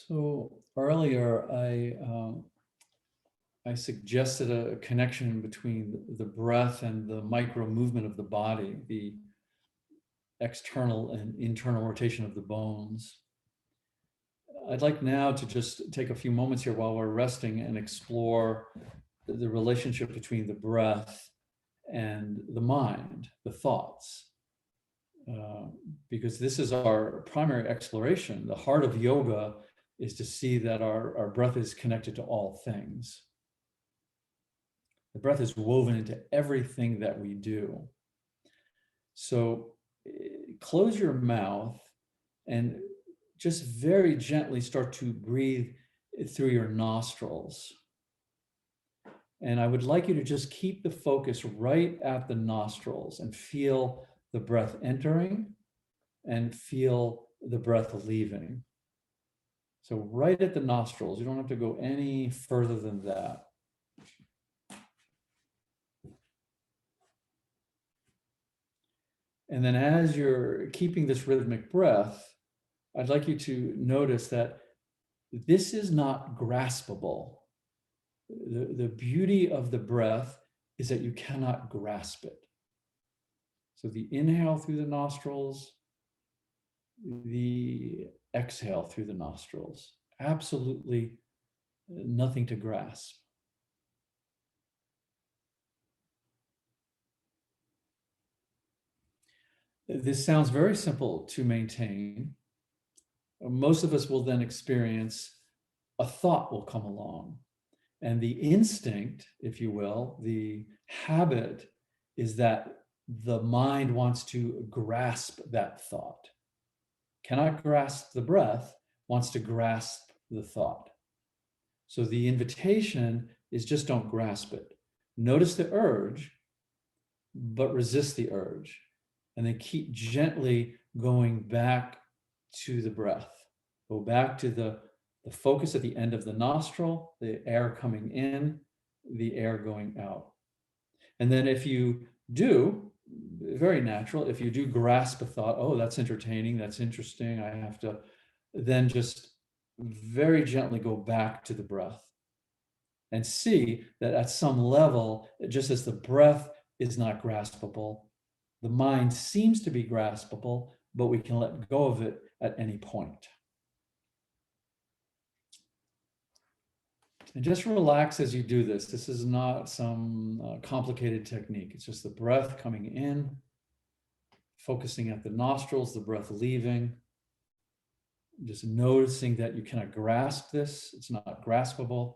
So earlier, I suggested a connection between the breath and the micro movement of the body, the external and internal rotation of the bones. I'd like now to just take a few moments here while we're resting and explore the relationship between the breath and the mind, the thoughts. Because this is our primary exploration. The heart of yoga is to see that our breath is connected to all things. The breath is woven into everything that we do. So close your mouth and just very gently start to breathe through your nostrils. And I would like you to just keep the focus right at the nostrils and feel the breath entering and feel the breath leaving. So right at the nostrils, you don't have to go any further than that. And then as you're keeping this rhythmic breath, I'd like you to notice that this is not graspable. The beauty of the breath is that you cannot grasp it. So the inhale through the nostrils, the exhale through the nostrils, absolutely nothing to grasp. This sounds very simple to maintain. Most of us will then experience a thought will come along. And the instinct, if you will, the habit is that the mind wants to grasp that thought. Cannot grasp the breath, wants to grasp the thought. So the invitation is just don't grasp it. Notice the urge, but resist the urge. And then keep gently going back to the breath. Go back to the focus at the end of the nostril, the air coming in, the air going out. And then if you do, very natural, if you do grasp a thought, oh, that's entertaining, that's interesting, I have to, then just very gently go back to the breath and see that at some level, just as the breath is not graspable, the mind seems to be graspable, but we can let go of it at any point. And just relax as you do this. This is not some complicated technique. It's just the breath coming in, focusing at the nostrils, the breath leaving. Just noticing that you cannot grasp this. It's not graspable.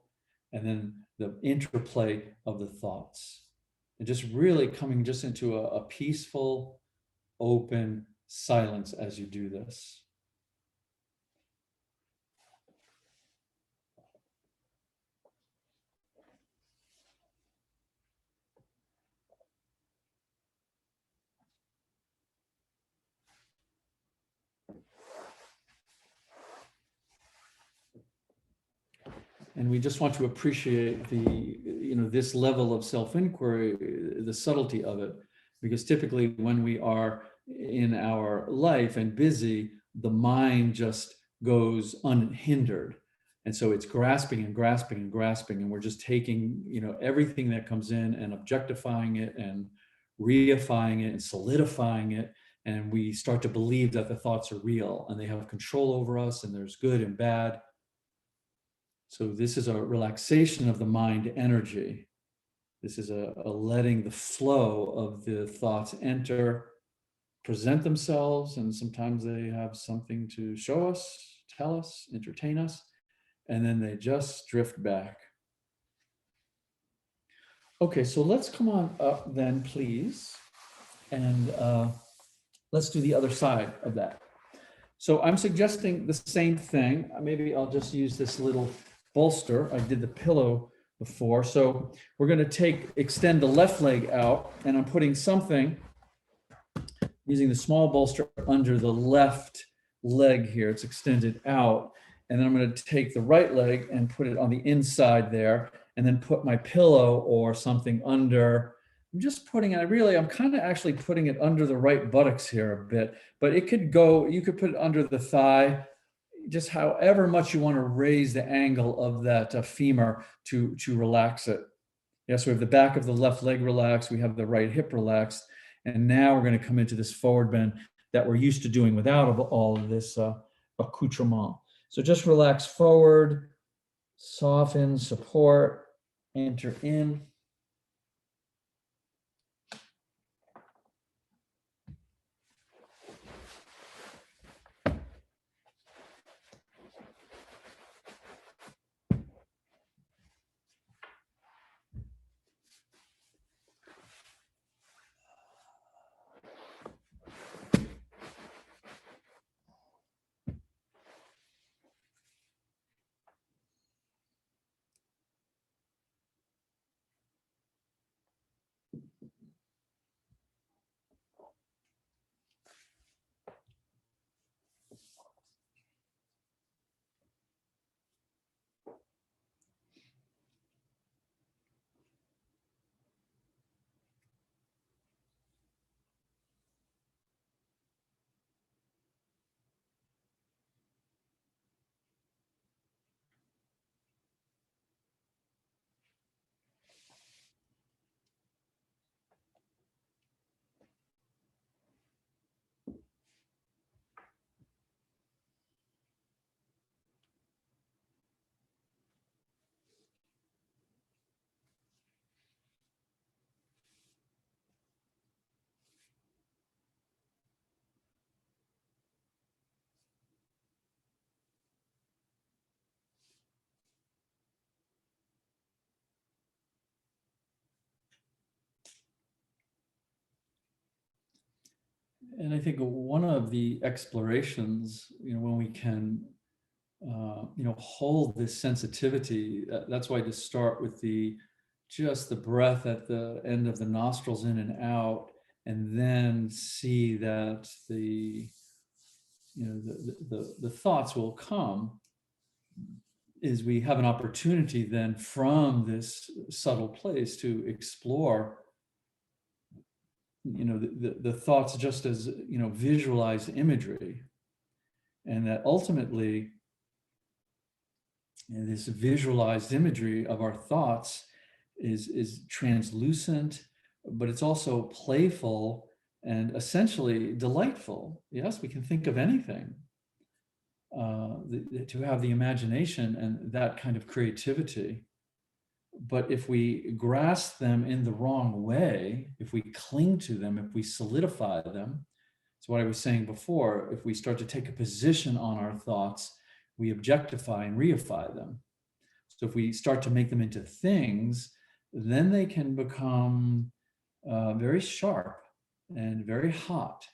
And then the interplay of the thoughts. And just really coming just into a peaceful, open silence as you do this. And we just want to appreciate this level of self-inquiry, the subtlety of it, because typically when we are in our life and busy, the mind just goes unhindered. And so it's grasping and grasping and grasping, and we're just taking, everything that comes in and objectifying it and reifying it and solidifying it. And we start to believe that the thoughts are real and they have control over us and there's good and bad. So this is a relaxation of the mind energy. This is a letting the flow of the thoughts enter, present themselves, and sometimes they have something to show us, tell us, entertain us, and then they just drift back. Okay, so let's come on up then, please, and let's do the other side of that. So I'm suggesting the same thing. Maybe I'll just use this little bolster. I did the pillow before. So we're going to extend the left leg out, and I'm putting something using the small bolster under the left leg here. It's extended out. And then I'm going to take the right leg and put it on the inside there, and then put my pillow or something under. I'm just putting it, I'm kind of actually putting it under the right buttocks here a bit, but it could go, you could put it under the thigh, just however much you want to raise the angle of that femur to relax it. Yeah, so we have the back of the left leg relaxed, we have the right hip relaxed, and now we're going to come into this forward bend that we're used to doing without all of this accoutrement. So just relax forward, soften, support, enter in. And I think one of the explorations, when we can, hold this sensitivity, that's why to start with just the breath at the end of the nostrils in and out, and then see that the thoughts will come, is we have an opportunity then from this subtle place to explore the thoughts just as visualized imagery, and that ultimately this visualized imagery of our thoughts is translucent, but it's also playful and essentially delightful. Yes, we can think of anything, to have the imagination and that kind of creativity. But if we grasp them in the wrong way, if we cling to them, if we solidify them, it's what I was saying before, if we start to take a position on our thoughts, we objectify and reify them. So if we start to make them into things, then they can become very sharp and very hot,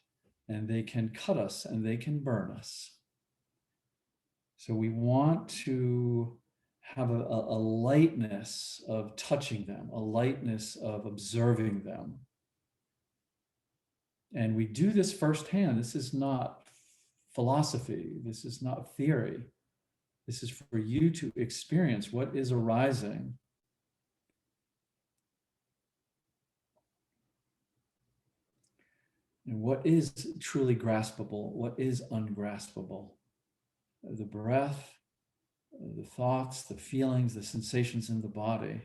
and they can cut us and they can burn us. So we want to have a lightness of touching them, a lightness of observing them. And we do this firsthand. This is not philosophy. This is not theory. This is for you to experience what is arising. And what is truly graspable, what is ungraspable. The breath, the thoughts, the feelings, the sensations in the body.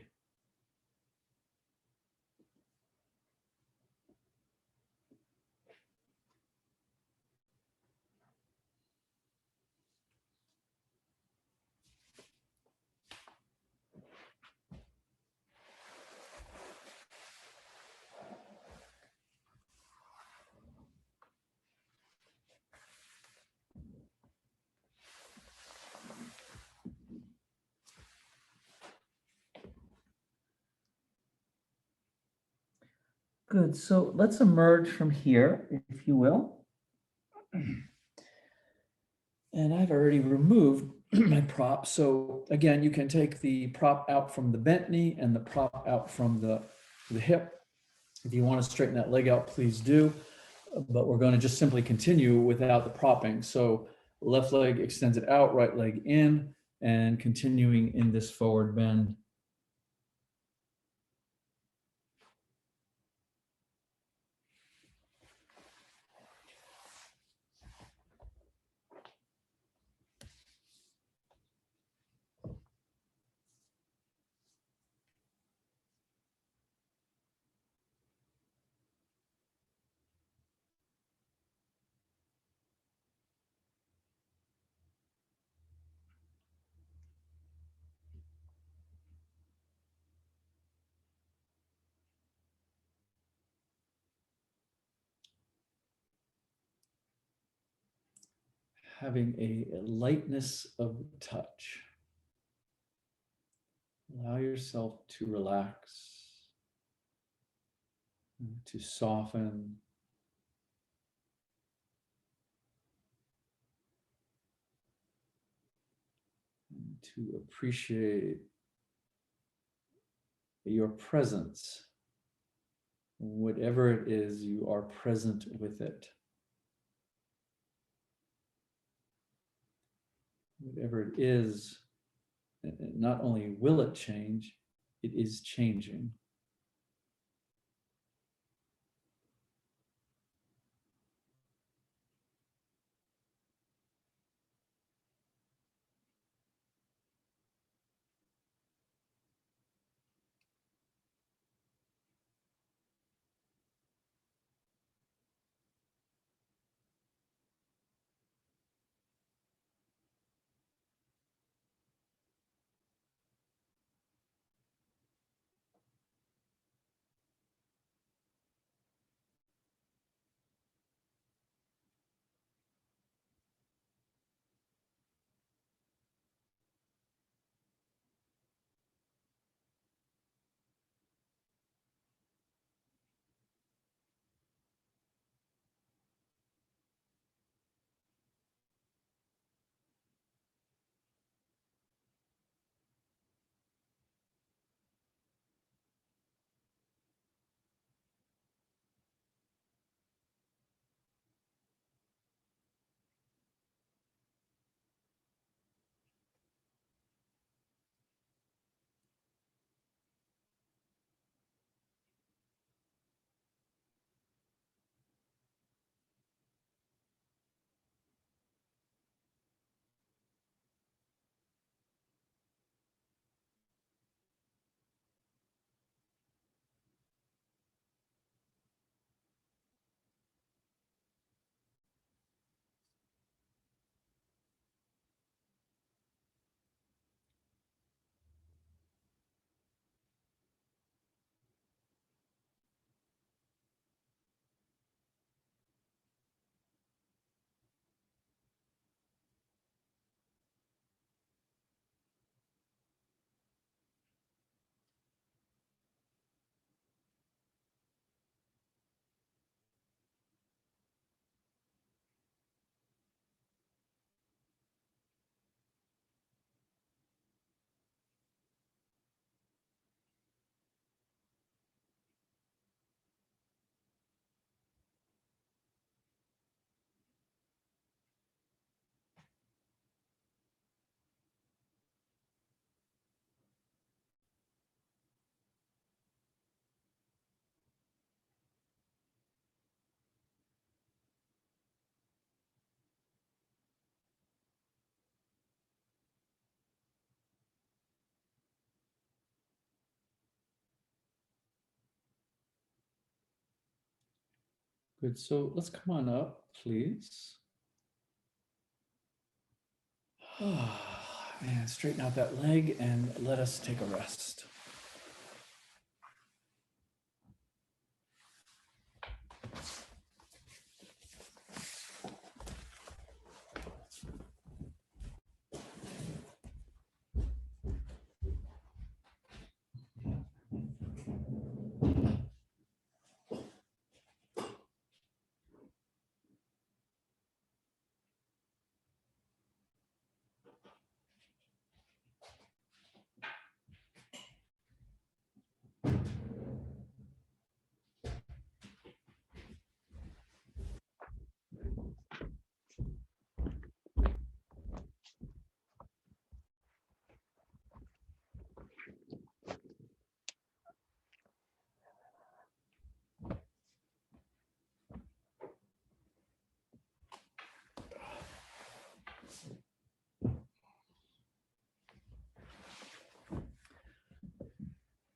Good. So let's emerge from here, if you will. And I've already removed my prop. So again, you can take the prop out from the bent knee and the prop out from the hip. If you want to straighten that leg out, please do. But we're going to just simply continue without the propping. So left leg extends it out, right leg in, and continuing in this forward bend. Having a lightness of touch. Allow yourself to relax, to soften, to appreciate your presence. Whatever it is, you are present with it. Whatever it is, not only will it change, it is changing. Good. So let's come on up, please. And straighten out that leg and let us take a rest.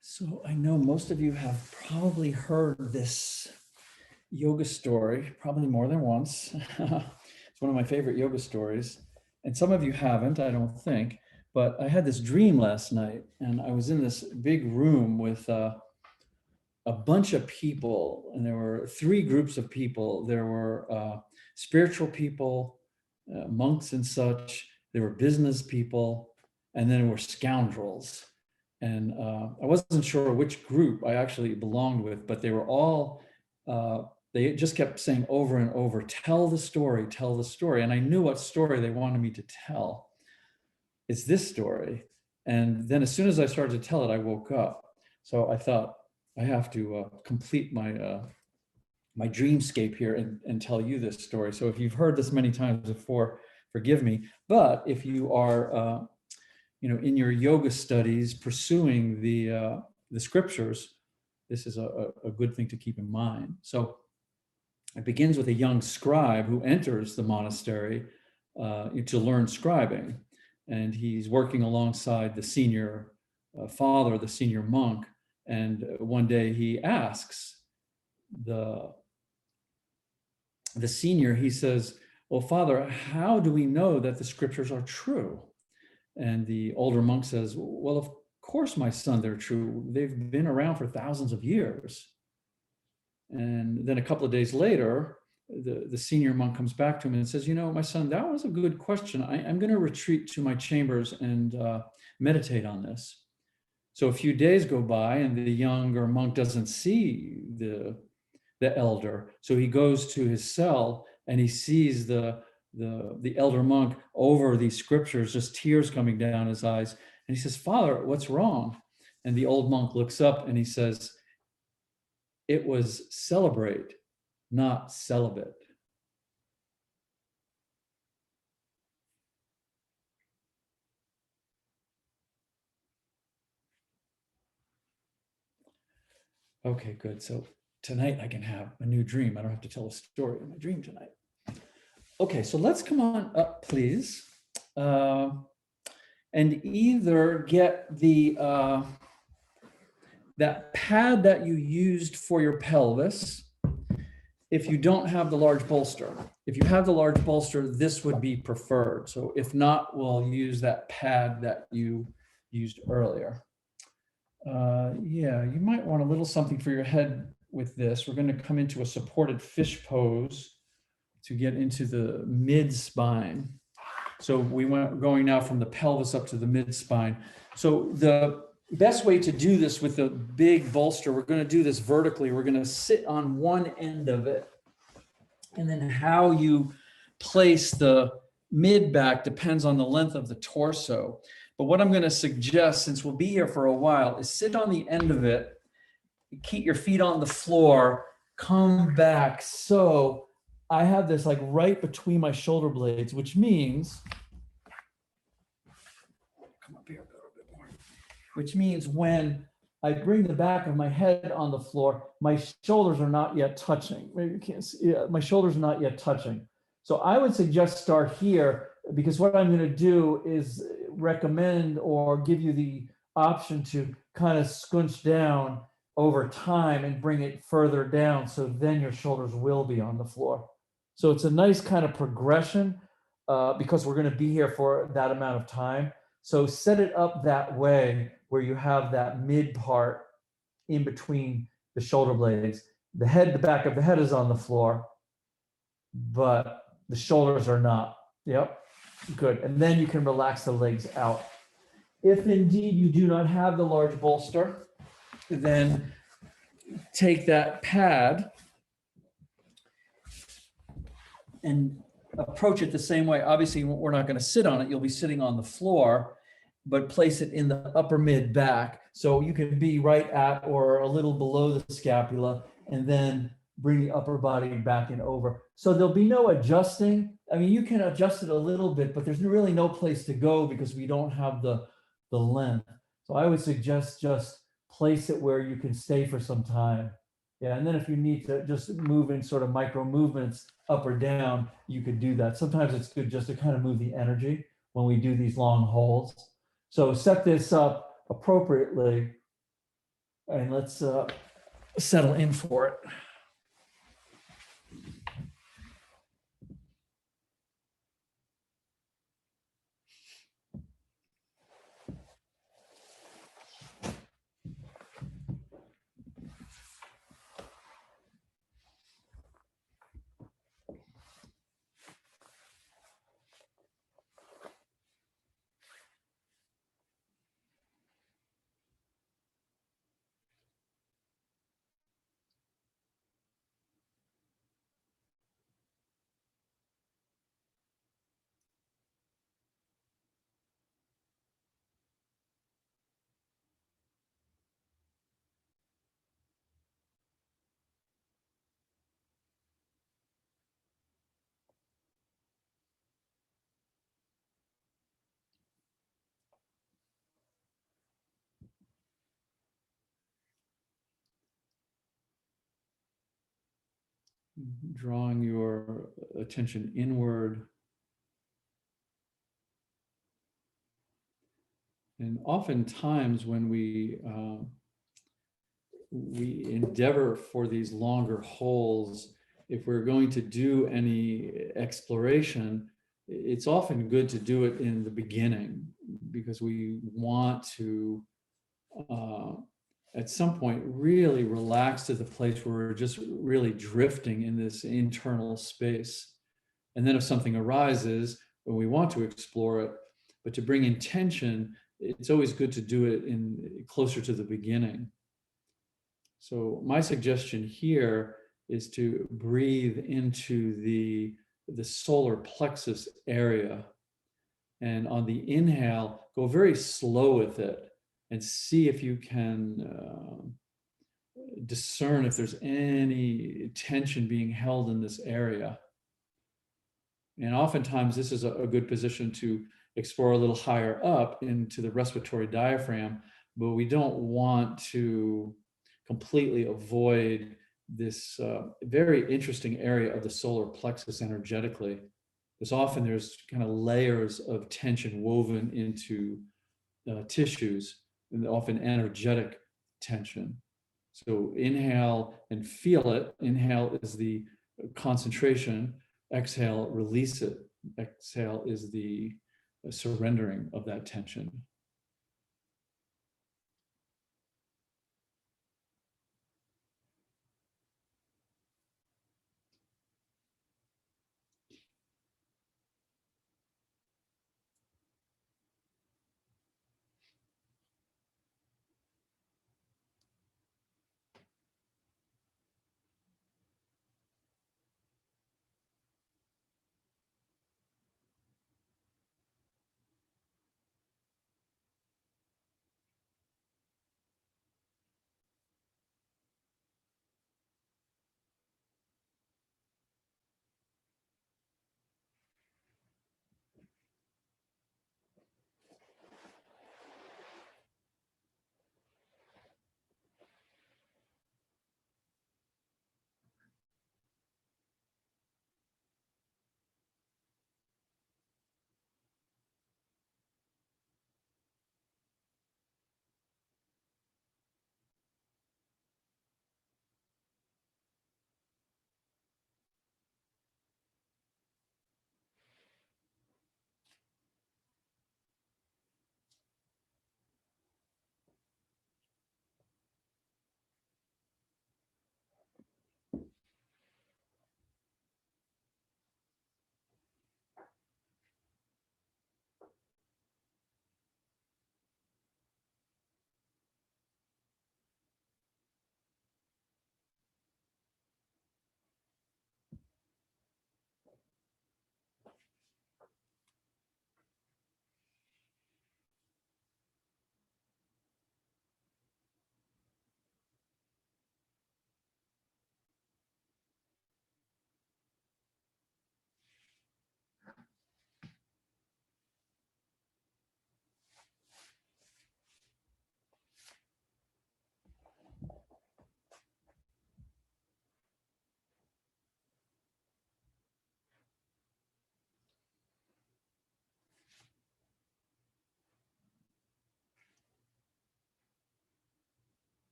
So I know most of you have probably heard this yoga story, probably more than once. It's one of my favorite yoga stories. And some of you haven't, I don't think. But I had this dream last night, and I was in this big room with a bunch of people, and there were three groups of people. There were spiritual people, monks and such. There were business people, and then there were scoundrels. And I wasn't sure which group I actually belonged with, but they were all, they just kept saying over and over, tell the story, tell the story. And I knew what story they wanted me to tell. It's this story. And then as soon as I started to tell it, I woke up. So I thought, I have to complete my my dreamscape here and tell you this story. So if you've heard this many times before, forgive me. But if you are in your yoga studies pursuing the scriptures, this is a good thing to keep in mind. So it begins with a young scribe who enters the monastery to learn scribing. And he's working alongside the senior father, the senior monk. And one day he asks the senior, he says, well, Father, how do we know that the scriptures are true? And the older monk says, well, of course, my son, they're true. They've been around for thousands of years. And then a couple of days later, the senior monk comes back to him and says, my son, that was a good question. I'm going to retreat to my chambers and meditate on this. So a few days go by and the younger monk doesn't see the elder. So he goes to his cell and he sees the elder monk over these scriptures, just tears coming down his eyes. And he says, Father, what's wrong? And the old monk looks up and he says, it was celebrate, not celibate. Okay, good. So tonight I can have a new dream. I don't have to tell a story in my dream tonight. Okay, so let's come on up, please. And either get that pad that you used for your pelvis, if you don't have the large bolster. If you have the large bolster, this would be preferred. So if not, we'll use that pad that you used earlier. Yeah, you might want a little something for your head with this. We're going to come into a supported fish pose to get into the mid spine. So we went going now from the pelvis up to the mid spine. So the best way to do this with the big bolster, we're going to do this vertically. We're going to sit on one end of it. And then how you place the mid back depends on the length of the torso. But what I'm going to suggest, since we'll be here for a while, is sit on the end of it, keep your feet on the floor, come back. So I have this like right between my shoulder blades, which means, come up here a little bit more, which means when I bring the back of my head on the floor, my shoulders are not yet touching. Maybe you can't see, yeah, my shoulders are not yet touching. So I would suggest start here, because what I'm going to do is recommend or give you the option to kind of scunch down over time and bring it further down. So then your shoulders will be on the floor. So it's a nice kind of progression because we're going to be here for that amount of time. So set it up that way where you have that mid part in between the shoulder blades. The head, the back of the head is on the floor, but the shoulders are not. Yep, good. And then you can relax the legs out. If indeed you do not have the large bolster, then take that pad and approach it the same way. Obviously, we're not going to sit on it. You'll be sitting on the floor, but place it in the upper mid back. So you can be right at or a little below the scapula, and then bring the upper body back and over. So there'll be no adjusting. I mean, you can adjust it a little bit, but there's really no place to go because we don't have the length. So I would suggest just place it where you can stay for some time. Yeah, and then if you need to just move in sort of micro movements up or down, you could do that. Sometimes it's good just to kind of move the energy when we do these long holds. So set this up appropriately, and let's settle in for it. Drawing your attention inward. And oftentimes when we endeavor for these longer holds, if we're going to do any exploration, it's often good to do it in the beginning because we want to at some point really relax to the place where we're just really drifting in this internal space. And then if something arises, when we want to explore it, but to bring intention, it's always good to do it in closer to the beginning. So my suggestion here is to breathe into the solar plexus area. And on the inhale, go very slow with it and see if you can discern if there's any tension being held in this area. And oftentimes this is a good position to explore a little higher up into the respiratory diaphragm, but we don't want to completely avoid this very interesting area of the solar plexus energetically. Because often there's kind of layers of tension woven into tissues, and often energetic tension. So inhale and feel it. Inhale is the concentration. Exhale, release it. Exhale is the surrendering of that tension.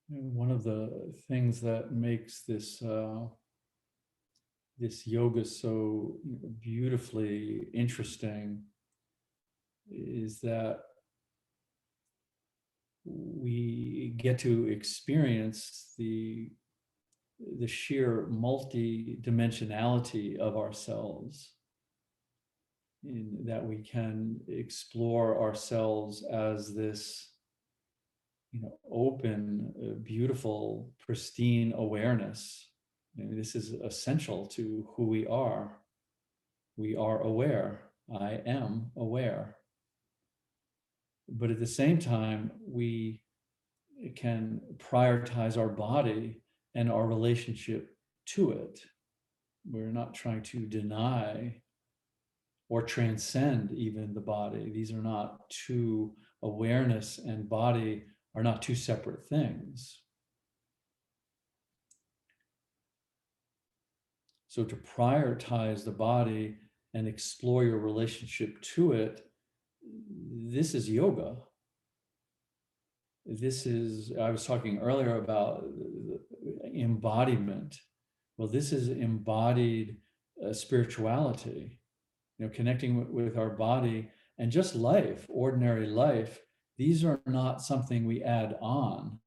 One of the things that makes this yoga so beautifully interesting is that we get to experience the sheer multi-dimensionality of ourselves, in that we can explore ourselves as this open, beautiful, pristine awareness. And this is essential to who we are. We are aware. I am aware. But at the same time, we can prioritize our body and our relationship to it. We're not trying to deny or transcend even the body. These are not two, awareness and body are not two separate things. So to prioritize the body and explore your relationship to it, this is yoga. This is, I was talking earlier about embodiment. Well, this is embodied spirituality, connecting with our body and just life, ordinary life. These are not something we add on.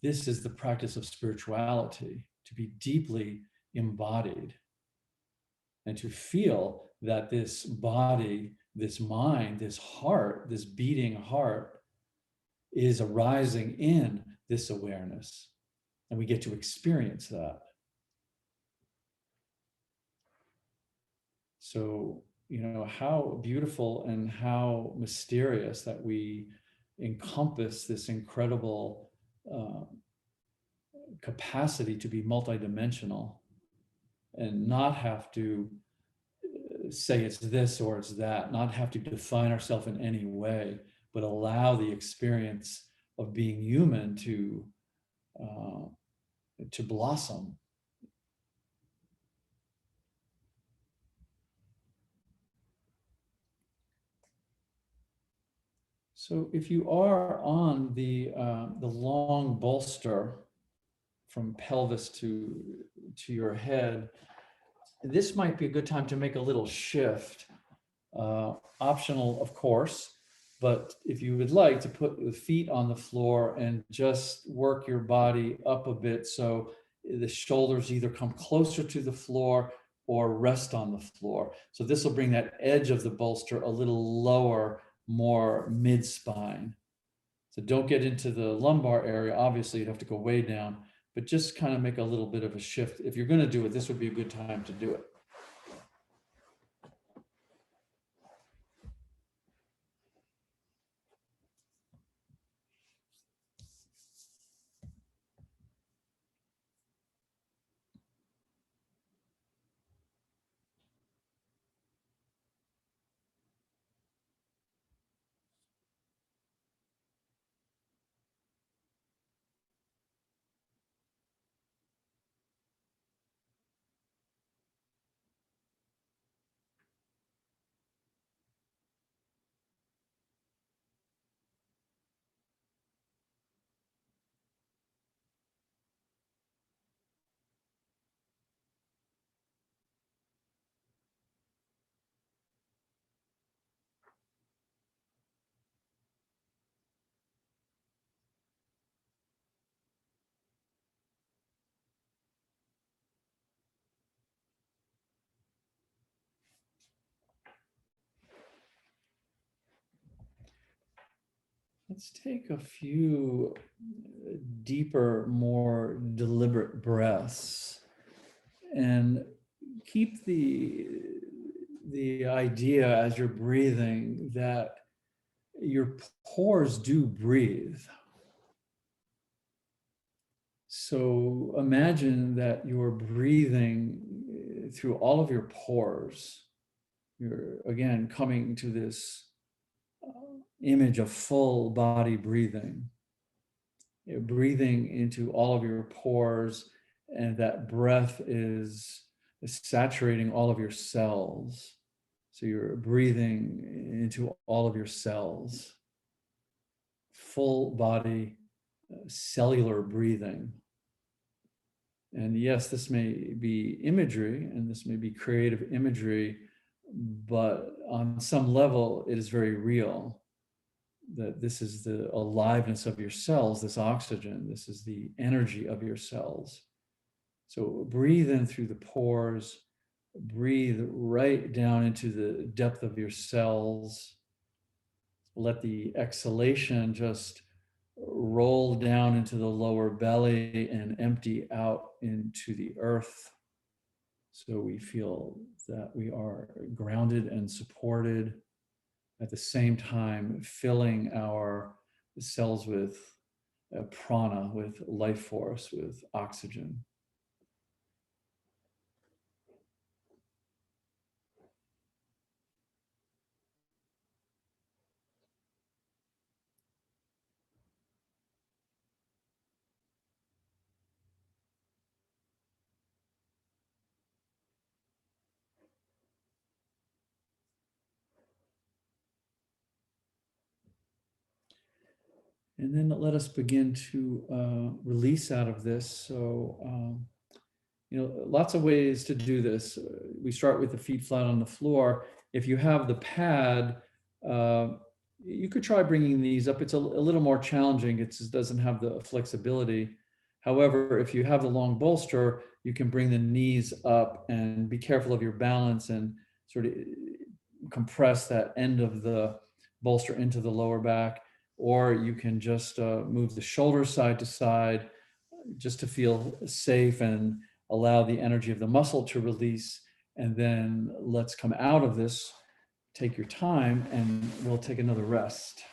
This is the practice of spirituality, to be deeply embodied and to feel that this body, this mind, this heart, this beating heart is arising in this awareness. And we get to experience that. So, how beautiful and how mysterious that we encompass this incredible capacity to be multidimensional and not have to say it's this or it's that, not have to define ourselves in any way, but allow the experience of being human to blossom. So if you are on the long bolster from pelvis to your head, this might be a good time to make a little shift. Optional, of course, but if you would like to put the feet on the floor and just work your body up a bit so the shoulders either come closer to the floor or rest on the floor. So this will bring that edge of the bolster a little lower, more mid-spine. So don't get into the lumbar area. Obviously, you'd have to go way down, but just kind of make a little bit of a shift. If you're going to do it, this would be a good time to do it. Let's take a few deeper, more deliberate breaths and keep the idea as you're breathing that your pores do breathe. So imagine that you're breathing through all of your pores. You're again coming to this image of full body breathing. You're breathing into all of your pores, and that breath is saturating all of your cells. So you're breathing into all of your cells. Full body cellular breathing. And yes, this may be imagery and this may be creative imagery, but on some level, it is very real that this is the aliveness of your cells, this oxygen, this is the energy of your cells. So breathe in through the pores, breathe right down into the depth of your cells. Let the exhalation just roll down into the lower belly and empty out into the earth. So we feel that we are grounded and supported, at the same time filling our cells with prana, with life force, with oxygen. And then let us begin to release out of this. So, lots of ways to do this. We start with the feet flat on the floor. If you have the pad, uh, you could try bringing these up. It's a little more challenging. It just doesn't have the flexibility. However, if you have the long bolster, you can bring the knees up and be careful of your balance and sort of compress that end of the bolster into the lower back. Or you can just move the shoulders side to side just to feel safe and allow the energy of the muscle to release. And then let's come out of this, take your time, and we'll take another rest.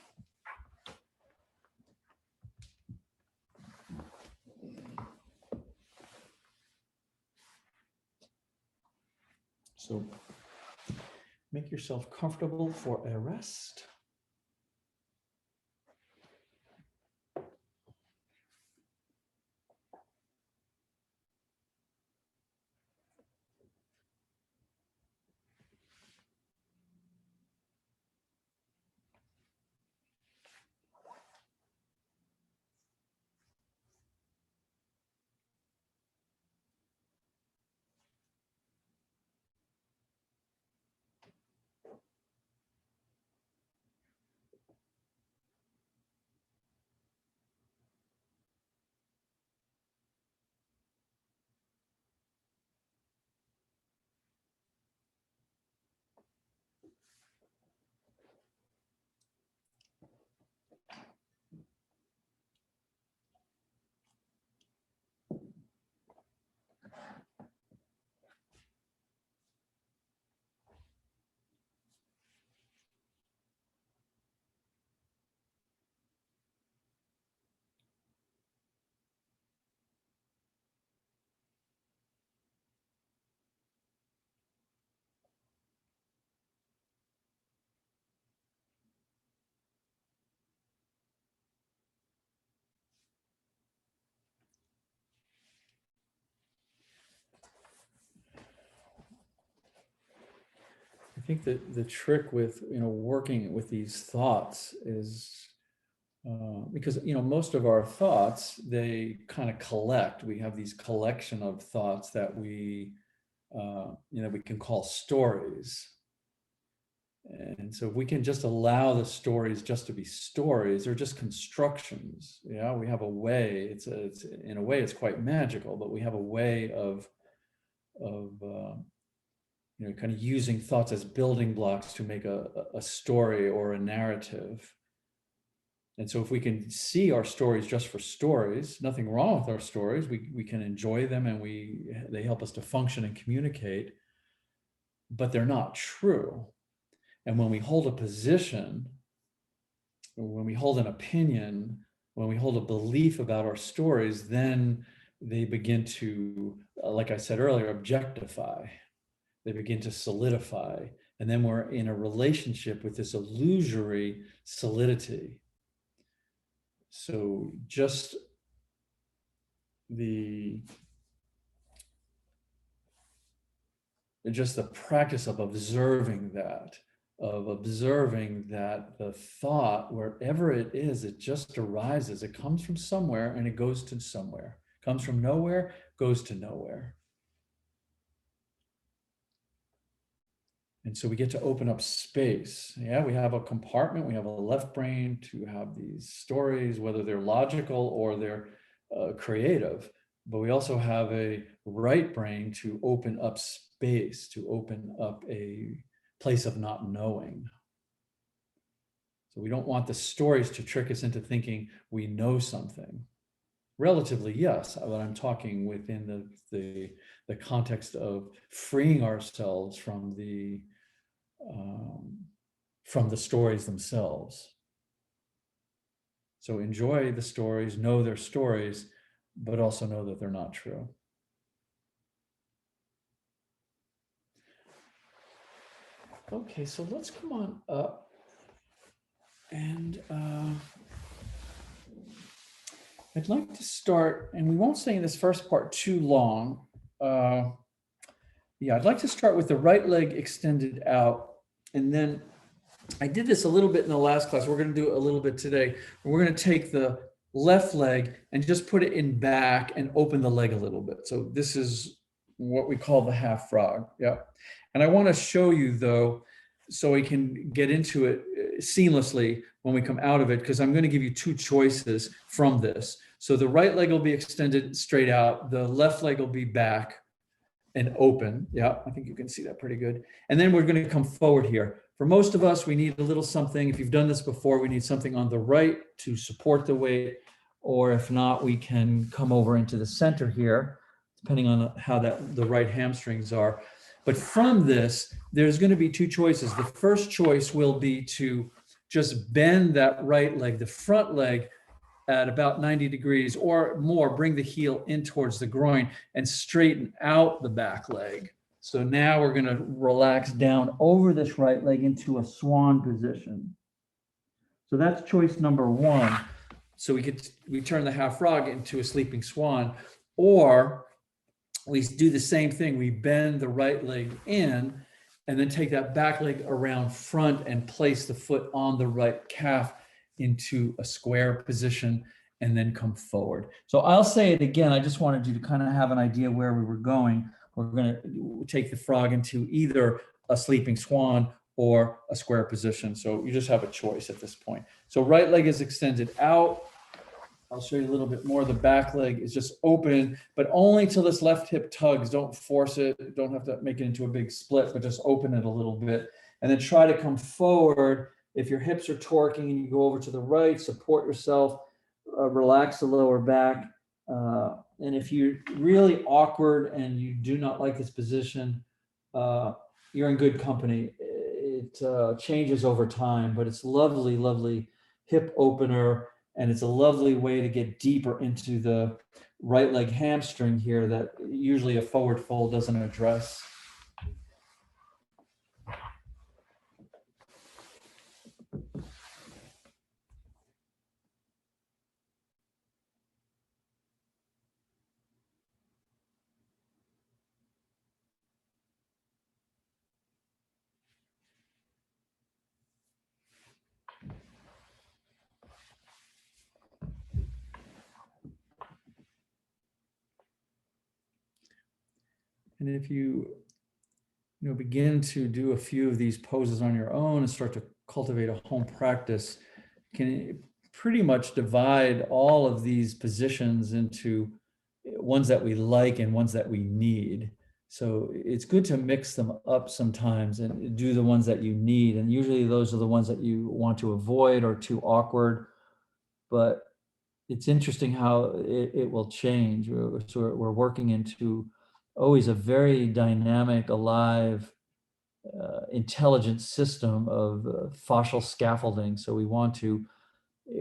So make yourself comfortable for a rest. I think that the trick with working with these thoughts is because most of our thoughts, they kind of collect. We have these collection of thoughts that we can call stories. And so if we can just allow the stories just to be stories, they're just constructions. We have a way. It's in a way it's quite magical, but we have a way of kind of using thoughts as building blocks to make a story or a narrative. And so if we can see our stories just for stories, nothing wrong with our stories, we can enjoy them and they help us to function and communicate, but they're not true. And when we hold a position, when we hold an opinion, when we hold a belief about our stories, then they begin to, like I said earlier, objectify. They begin to solidify. And then we're in a relationship with this illusory solidity. So just the practice of observing that, of observing that the thought, wherever it is, it just arises. It comes from somewhere and it goes to somewhere. Comes from nowhere, goes to nowhere. And so we get to open up space. Yeah, we have a compartment, we have a left brain to have these stories, whether they're logical or they're creative. But we also have a right brain to open up space, to open up a place of not knowing. So we don't want the stories to trick us into thinking we know something. Relatively, yes, but I'm talking within the context of freeing ourselves from the stories themselves. So enjoy the stories, know they're stories, but also know that they're not true. Okay, so let's come on up and I'd like to start, and we won't stay in this first part too long. Yeah, I'd like to start with the right leg extended out, and then I did this a little bit in the last class. We're going to do it a little bit today. We're going to take the left leg and just put it in back and open the leg a little bit. So this is what we call the half frog. Yeah. And I want to show you though, so we can get into it seamlessly when we come out of it, because I'm going to give you two choices from this. So the right leg will be extended straight out. The left leg will be back and open. Yeah, I think you can see that pretty good. And then we're going to come forward here. For most of us, we need a little something. If you've done this before, we need something on the right to support the weight. Or if not, we can come over into the center here, depending on how the right hamstrings are. But from this, there's going to be two choices. The first choice will be to just bend that right leg, the front leg, at about 90 degrees or more, bring the heel in towards the groin and straighten out the back leg. So now we're going to relax down over this right leg into a swan position. So that's choice number one. So we turn the half frog into a sleeping swan, or we do the same thing. We bend the right leg in and then take that back leg around front and place the foot on the right calf into a square position and then come forward. So I'll say it again. I just wanted you to kind of have an idea where we were going. We're going to take the frog into either a sleeping swan or a square position. So you just have a choice at this point. So right leg is extended out. I'll show you a little bit more. The back leg is just open, but only till this left hip tugs. Don't force it. Don't have to make it into a big split, but just open it a little bit. And then try to come forward. If your hips are torquing and you go over to the right, support yourself, relax the lower back. And if you're really awkward and you do not like this position, you're in good company. It changes over time, but it's lovely, lovely hip opener. And it's a lovely way to get deeper into the right leg hamstring here that usually a forward fold doesn't address. And if you begin to do a few of these poses on your own and start to cultivate a home practice, can pretty much divide all of these positions into ones that we like and ones that we need. So it's good to mix them up sometimes and do the ones that you need. And usually those are the ones that you want to avoid or too awkward. But it's interesting how it will change. So we're working into always a very dynamic, alive, intelligent system of fascial scaffolding. So we want to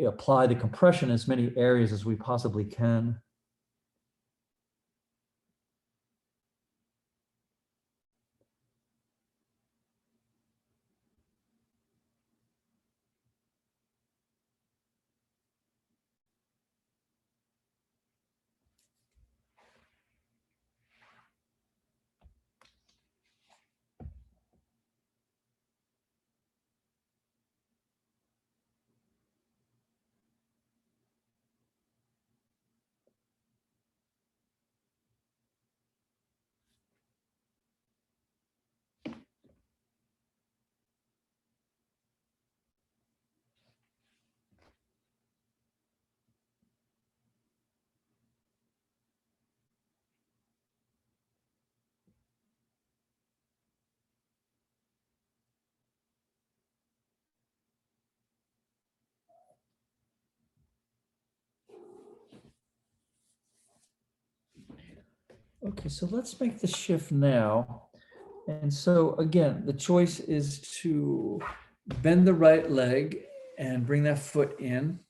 apply the compression in as many areas as we possibly can. Okay, so let's make the shift now. And so again, the choice is to bend the right leg and bring that foot in.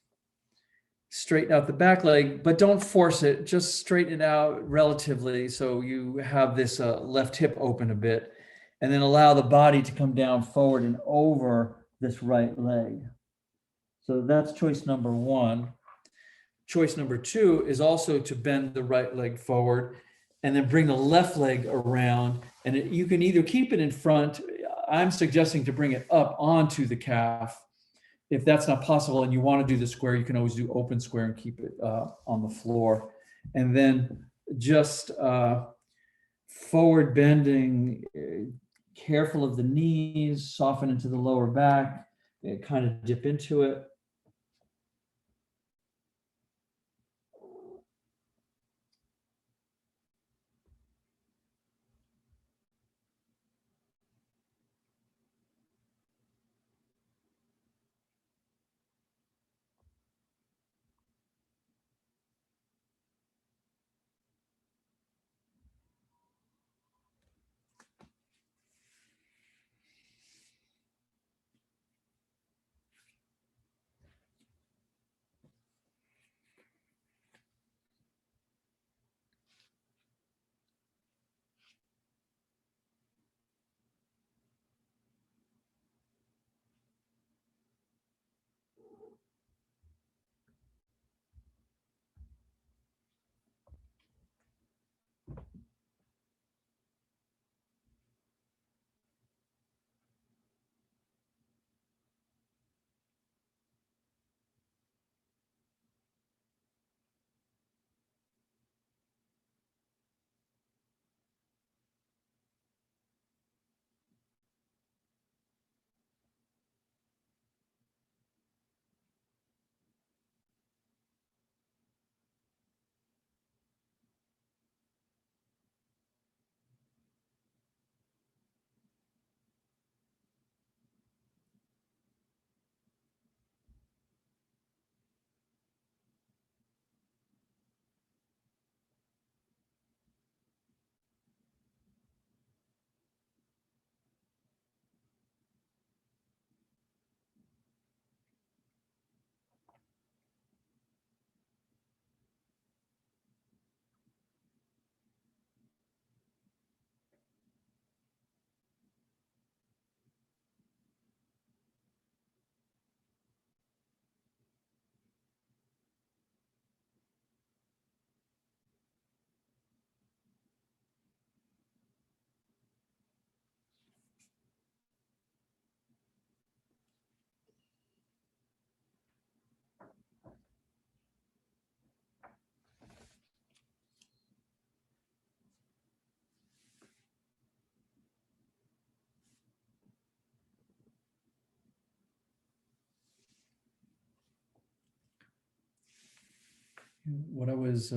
Straighten out the back leg, but don't force it. Just straighten it out relatively so you have this left hip open a bit, and then allow the body to come down forward and over this right leg. So that's choice number one. Choice number two is also to bend the right leg forward and then bring the left leg around. And you can either keep it in front. I'm suggesting to bring it up onto the calf. If that's not possible and you want to do the square, you can always do open square and keep it on the floor. And then just forward bending, careful of the knees, soften into the lower back, kind of dip into it. What I was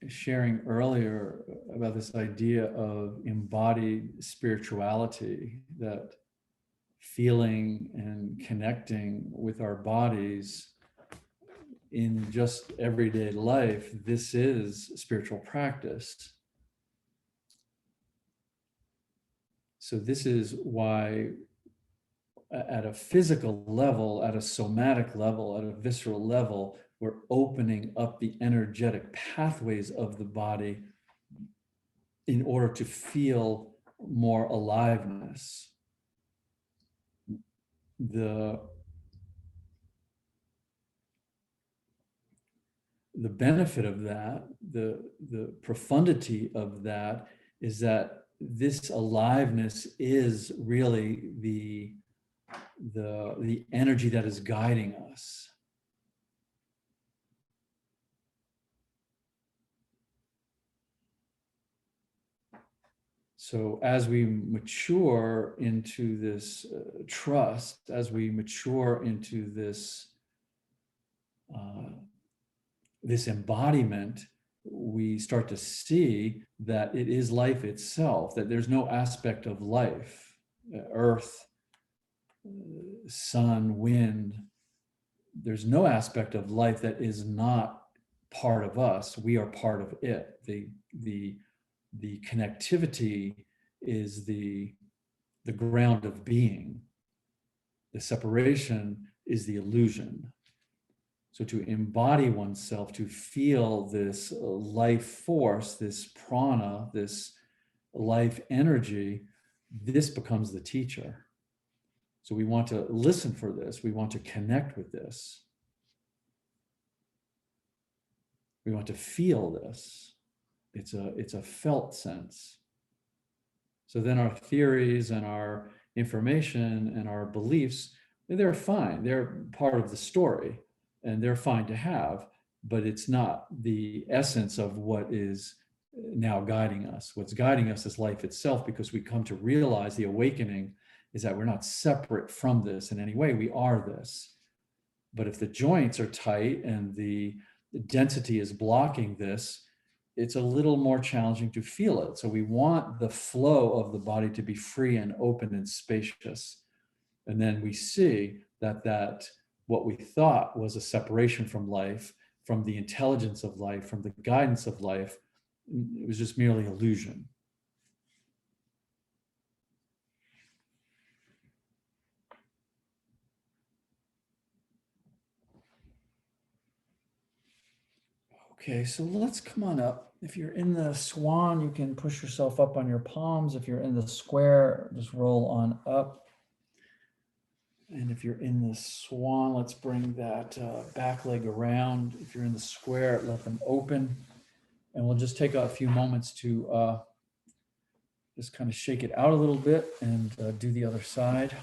sharing earlier about this idea of embodied spirituality, that feeling and connecting with our bodies in just everyday life, this is spiritual practice. So this is why at a physical level, at a somatic level, at a visceral level, we're opening up the energetic pathways of the body in order to feel more aliveness. The benefit of that, the profundity of that, is that this aliveness is really the energy that is guiding us. So as we mature into this trust, as we mature into this this embodiment, we start to see that it is life itself, that there's no aspect of life, earth, sun, wind, there's no aspect of life that is not part of us. We are part of it. The connectivity is the ground of being. The separation is the illusion. So to embody oneself, to feel this life force, this prana, this life energy, this becomes the teacher. So we want to listen for this. We want to connect with this. We want to feel this. It's a felt sense. So then our theories and our information and our beliefs, they're fine. They're part of the story and they're fine to have, but it's not the essence of what is now guiding us. What's guiding us is life itself, because we come to realize the awakening is that we're not separate from this in any way. We are this. But if the joints are tight and the density is blocking this, it's a little more challenging to feel it. So we want the flow of the body to be free and open and spacious. And then we see that what we thought was a separation from life, from the intelligence of life, from the guidance of life, it was just merely illusion. Okay, so let's come on up. If you're in the swan, you can push yourself up on your palms. If you're in the square, just roll on up. And if you're in the swan, let's bring that back leg around. If you're in the square, let them open. And we'll just take a few moments to just kind of shake it out a little bit and do the other side.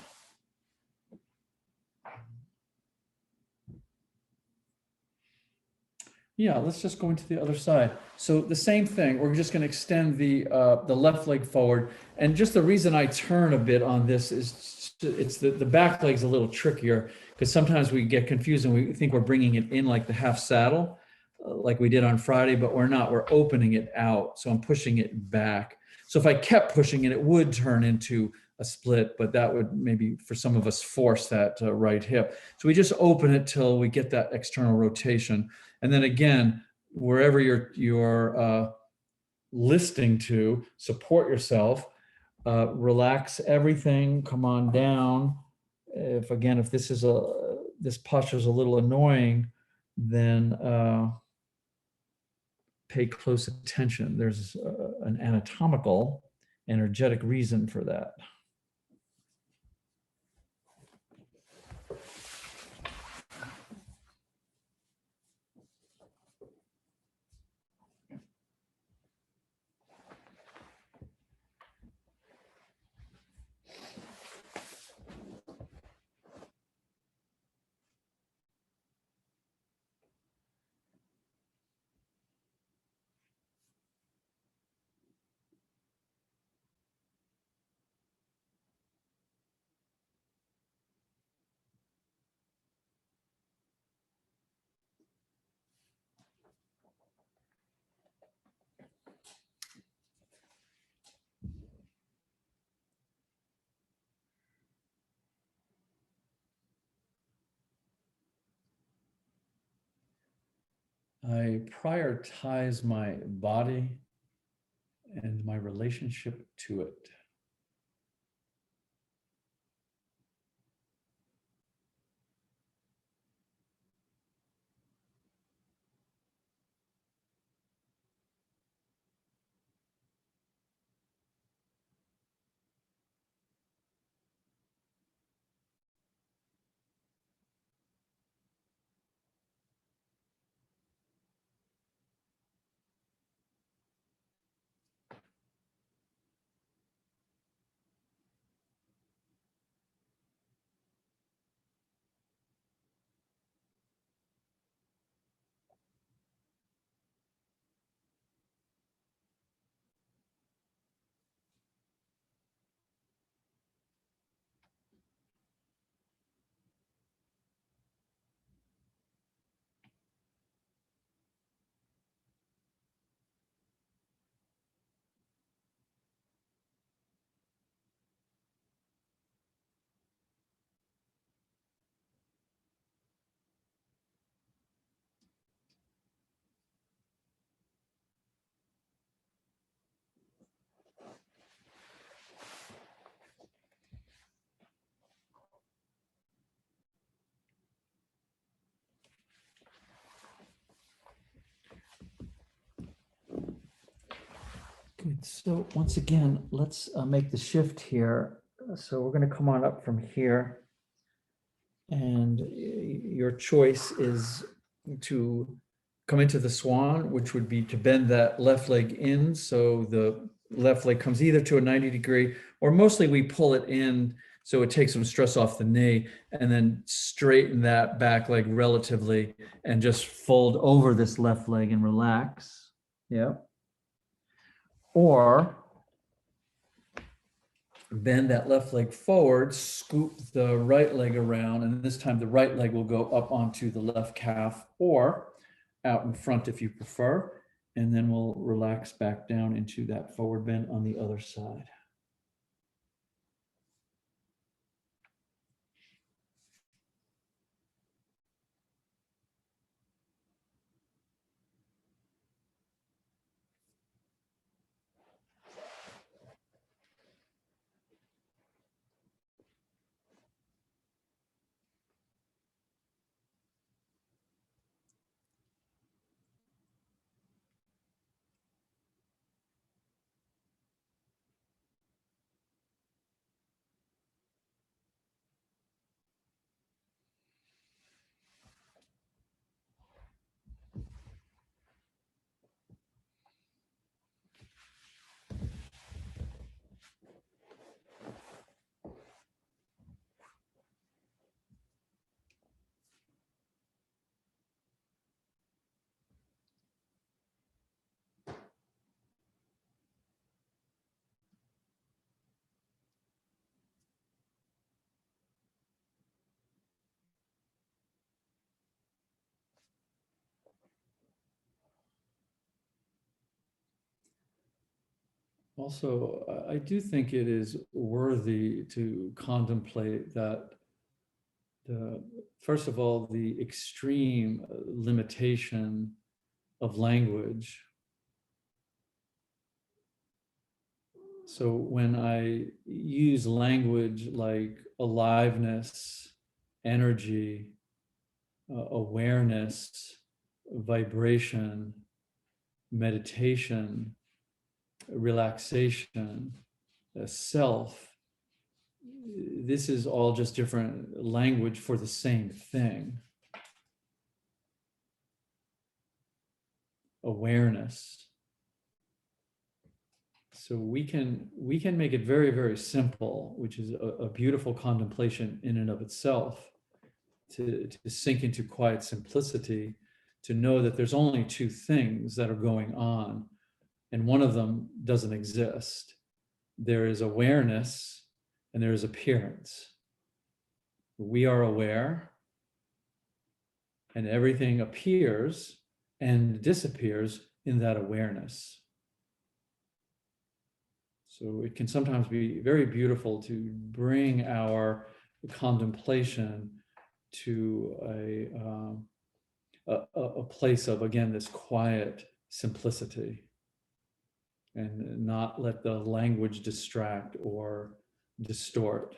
Yeah, let's just go into the other side. So the same thing, we're just going to extend the left leg forward. And just the reason I turn a bit on this is it's the back leg's a little trickier, because sometimes we get confused and we think we're bringing it in like the half saddle, like we did on Friday, but we're not. We're opening it out. So I'm pushing it back. So if I kept pushing it, it would turn into a split, but that would maybe for some of us force that right hip. So we just open it till we get that external rotation. And then again, wherever you're listening to, support yourself, relax everything, come on down. If this posture is a little annoying, then pay close attention. There's an anatomical, energetic reason for that. I prioritize my body and my relationship to it. Good. So once again, let's make the shift here. So we're going to come on up from here. And your choice is to come into the swan, which would be to bend that left leg in. So the left leg comes either to a 90 degree, or mostly we pull it in so it takes some stress off the knee, and then straighten that back leg relatively and just fold over this left leg and relax. Yeah. Or bend that left leg forward, scoop the right leg around, and this time the right leg will go up onto the left calf or out in front if you prefer, and then we'll relax back down into that forward bend on the other side. Also, I do think it is worthy to contemplate that first of all, the extreme limitation of language. So when I use language like aliveness, energy, awareness, vibration, meditation, relaxation, self, this is all just different language for the same thing. Awareness. So we can make it very, very simple, which is a beautiful contemplation in and of itself, to sink into quiet simplicity, to know that there's only two things that are going on, and one of them doesn't exist. There is awareness and there is appearance. We are aware, and everything appears and disappears in that awareness. So it can sometimes be very beautiful to bring our contemplation to a place of, again, this quiet simplicity, and not let the language distract or distort.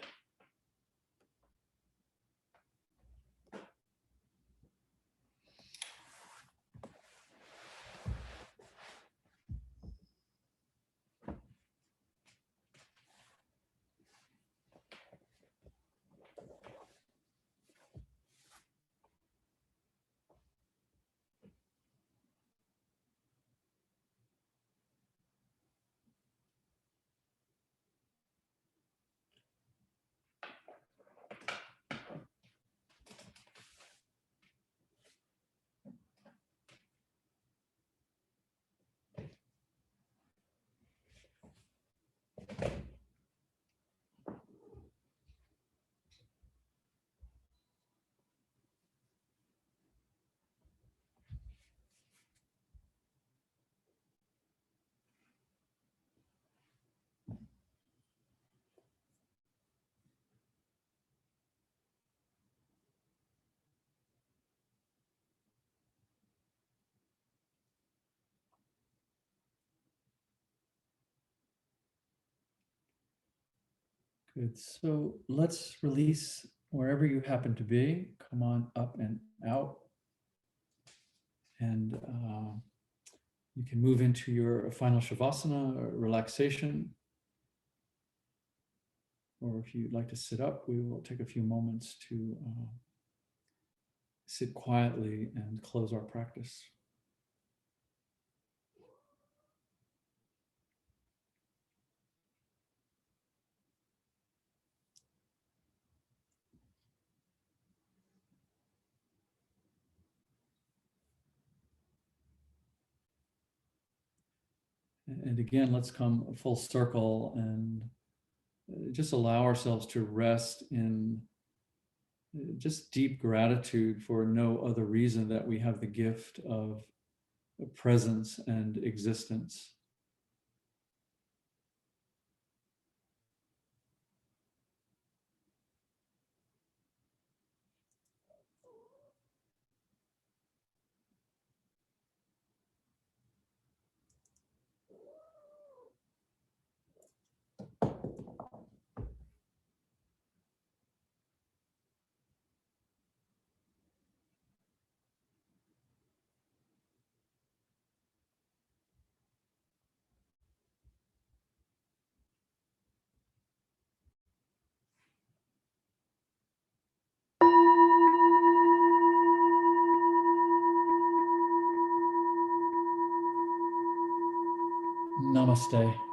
Good. So let's release wherever you happen to be. Come on up and out. And You can move into your final Shavasana relaxation. Or if you'd like to sit up, we will take a few moments to sit quietly and close our practice. And again, let's come full circle and just allow ourselves to rest in just deep gratitude for no other reason that we have the gift of presence and existence. Namaste.